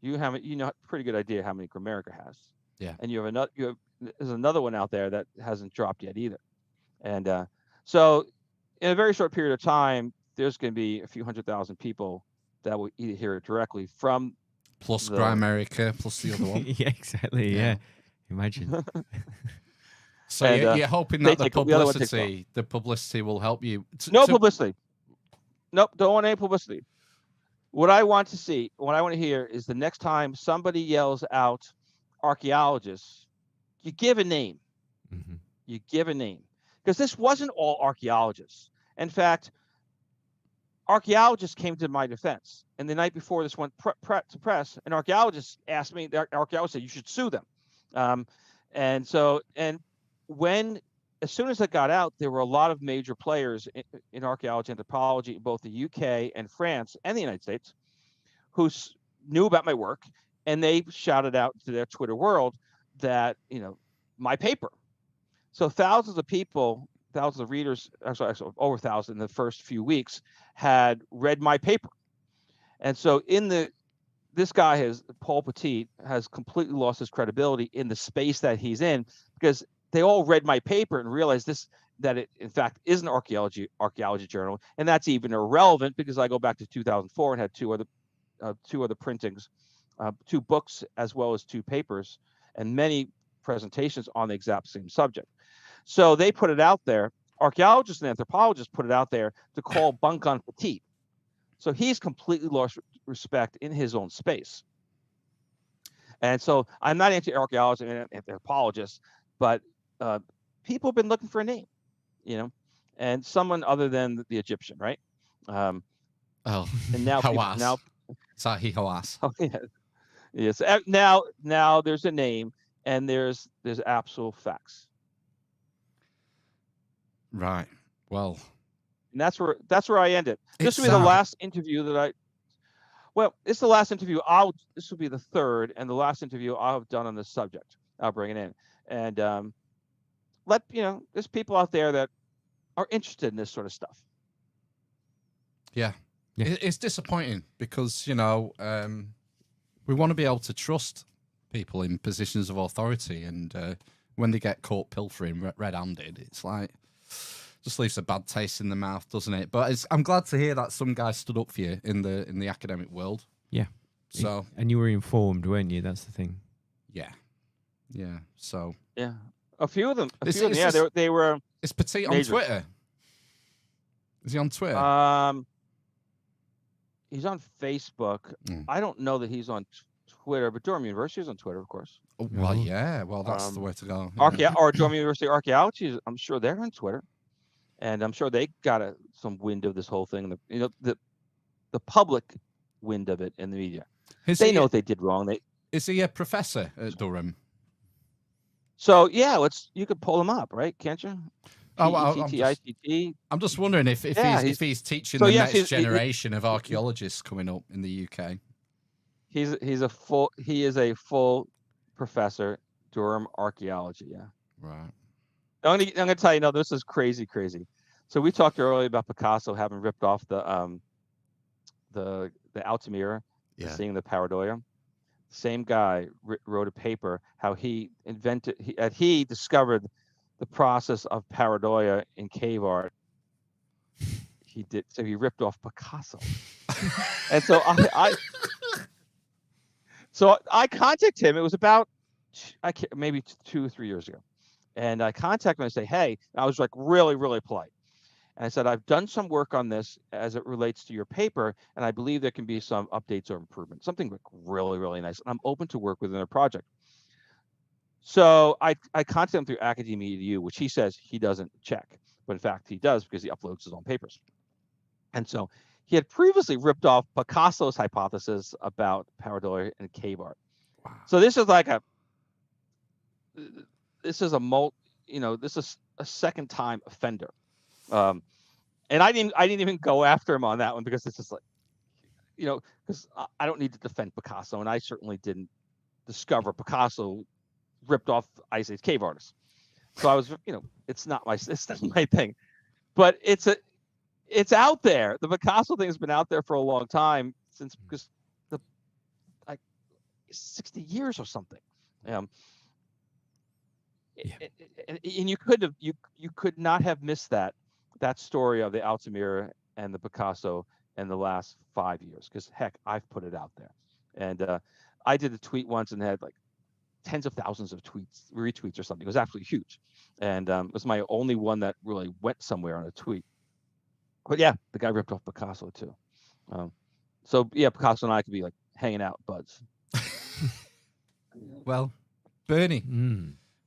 Speaker 4: You have a pretty good idea how many Gramerica has.
Speaker 2: Yeah.
Speaker 4: And there's another one out there that hasn't dropped yet either. And so in a very short period of time, there's going to be a few 100,000 people that will either hear it directly from
Speaker 2: Plus Grimerica, plus the other one.
Speaker 3: Yeah, exactly. Yeah. Imagine.
Speaker 2: So
Speaker 4: And,
Speaker 2: you're hoping
Speaker 4: they
Speaker 2: that
Speaker 4: take- the other one takes
Speaker 2: the publicity will help you.
Speaker 4: No publicity. Nope, don't want any publicity. What I want to hear is the next time somebody yells out archaeologists, you give a name.
Speaker 3: Mhm.
Speaker 4: You give a name. Because this wasn't all archaeologists. In fact, archaeologists came to my defense. And the night before this went to press, an archaeologist asked me, the archaeologist said, you should sue them. As soon as it got out, there were a lot of major players in archaeology and anthropology in both the UK and France and the United States who knew about my work, and they shouted out to their Twitter world that, my paper. So thousands of people, thousands of readers, actually over 1,000 in the first few weeks, had read my paper. And so this guy Paul Pettitt has completely lost his credibility in the space that he's in, because they all read my paper and realized that it in fact is an archaeology journal, and that's even irrelevant because I go back to 2004 and had two other printings, 2 books as well as 2 papers, and many presentations on the exact same subject. So they put it out there. Archaeologists and anthropologists put it out there to call bunk on Pettitt. So he's completely lost respect in his own space. And so I'm not anti-archaeologists and anthropologists, but people have been looking for a name, and someone other than the Egyptian, right?
Speaker 2: Oh,
Speaker 4: and now
Speaker 2: Hawass. Sahi Hawass.
Speaker 4: Oh, yeah. Yes. Now there's a name, and there's actual facts.
Speaker 2: Right. Well,
Speaker 4: and that's where I ended. This will be the last interview it's the last interview. This will be the third and the last interview I'll have done on this subject. I'll bring it in, and there's people out there that are interested in this sort of stuff.
Speaker 2: Yeah. It's disappointing because, we want to be able to trust people in positions of authority, and when they get caught pilfering red-handed, it's like, just leaves a bad taste in the mouth, doesn't it? But I'm glad to hear that some guy stood up for you in the academic world.
Speaker 3: Yeah.
Speaker 2: So,
Speaker 3: and you were informed, weren't you? That's the thing.
Speaker 2: Yeah. Yeah. So.
Speaker 4: Yeah. A few of them.
Speaker 2: Yeah,
Speaker 4: they were.
Speaker 2: Is Pettitt on Twitter? Is he on Twitter?
Speaker 4: He's on Facebook. I don't know that he's on Twitter, but Durham University is on Twitter, of course.
Speaker 2: Oh, well, yeah. Well, that's the way to go.
Speaker 4: Or Durham University Archaeology, I'm sure they're on Twitter, and I'm sure they got some wind of this whole thing. The public wind of it in the media. They know what they did wrong.
Speaker 2: Is he a professor at Durham?
Speaker 4: So yeah, you could pull him up, right? Can't you?
Speaker 2: I'm just wondering if he's teaching the next generation of archaeologists coming up in the UK.
Speaker 4: He is a full professor, Durham Archaeology. Yeah.
Speaker 2: Right.
Speaker 4: I'm gonna tell you, this is crazy. So we talked earlier about Picasso having ripped off the Altamira, seeing the Pareidolia. Same guy wrote a paper how he discovered the process of Pareidolia in cave art. He ripped off Picasso. And so I contacted him. It was about maybe 2 or 3 years ago. And I contacted him and say, hey, I was like really, really polite. And I said, I've done some work on this as it relates to your paper, and I believe there can be some updates or improvements, something like really, really nice. And I'm open to work within a project. So I contacted him through Academia.edu, which he says he doesn't check. But in fact, he does because he uploads his own papers. And so he had previously ripped off Picasso's hypothesis about Pareidolia and cave art. Wow. So this is a second time offender. And I didn't even go after him on that one because it's just like, because I don't need to defend Picasso, and I certainly didn't discover Picasso ripped off Ice Age cave artists. So I was, it's not my thing, but it's out there. The Picasso thing has been out there for a long time because 60 years or something. And you could not have missed that story of the Altamira and the Picasso in the last 5 years, because heck, I've put it out there. And I did a tweet once and had like tens of thousands of retweets or something. It was absolutely huge, and it was my only one that really went somewhere on a tweet. But yeah, the guy ripped off Picasso too. So yeah, Picasso and I could be like hanging out, buds.
Speaker 2: Well, Bernie,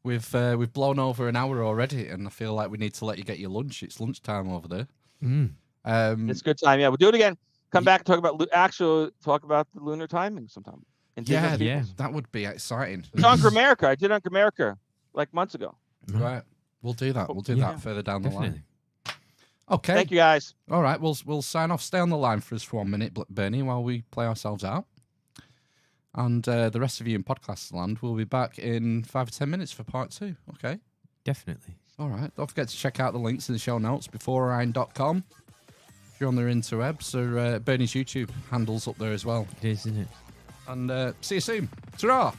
Speaker 2: we've blown over an hour already, and I feel like we need to let you get your lunch. It's lunchtime over there.
Speaker 4: It's a good time. Yeah, we'll do it again. Come back and talk about the lunar timing sometime.
Speaker 2: Yeah, that would be exciting.
Speaker 4: It's on Grammarica. I did on Grammarica like months ago.
Speaker 2: Right, we'll do that. We'll do that further down the line. Okay.
Speaker 4: Thank you, guys.
Speaker 2: All right, we'll sign off. Stay on the line for us for 1 minute, Bernie, while we play ourselves out. And the rest of you in podcast land will be back in 5 or 10 minutes for part 2. Okay.
Speaker 3: Definitely.
Speaker 2: All right. Don't forget to check out the links in the show notes, beforeorion.com. If you're on the interwebs, or Bernie's YouTube handle's up there as well.
Speaker 3: It is, isn't it?
Speaker 2: And see you soon. Ta-ra!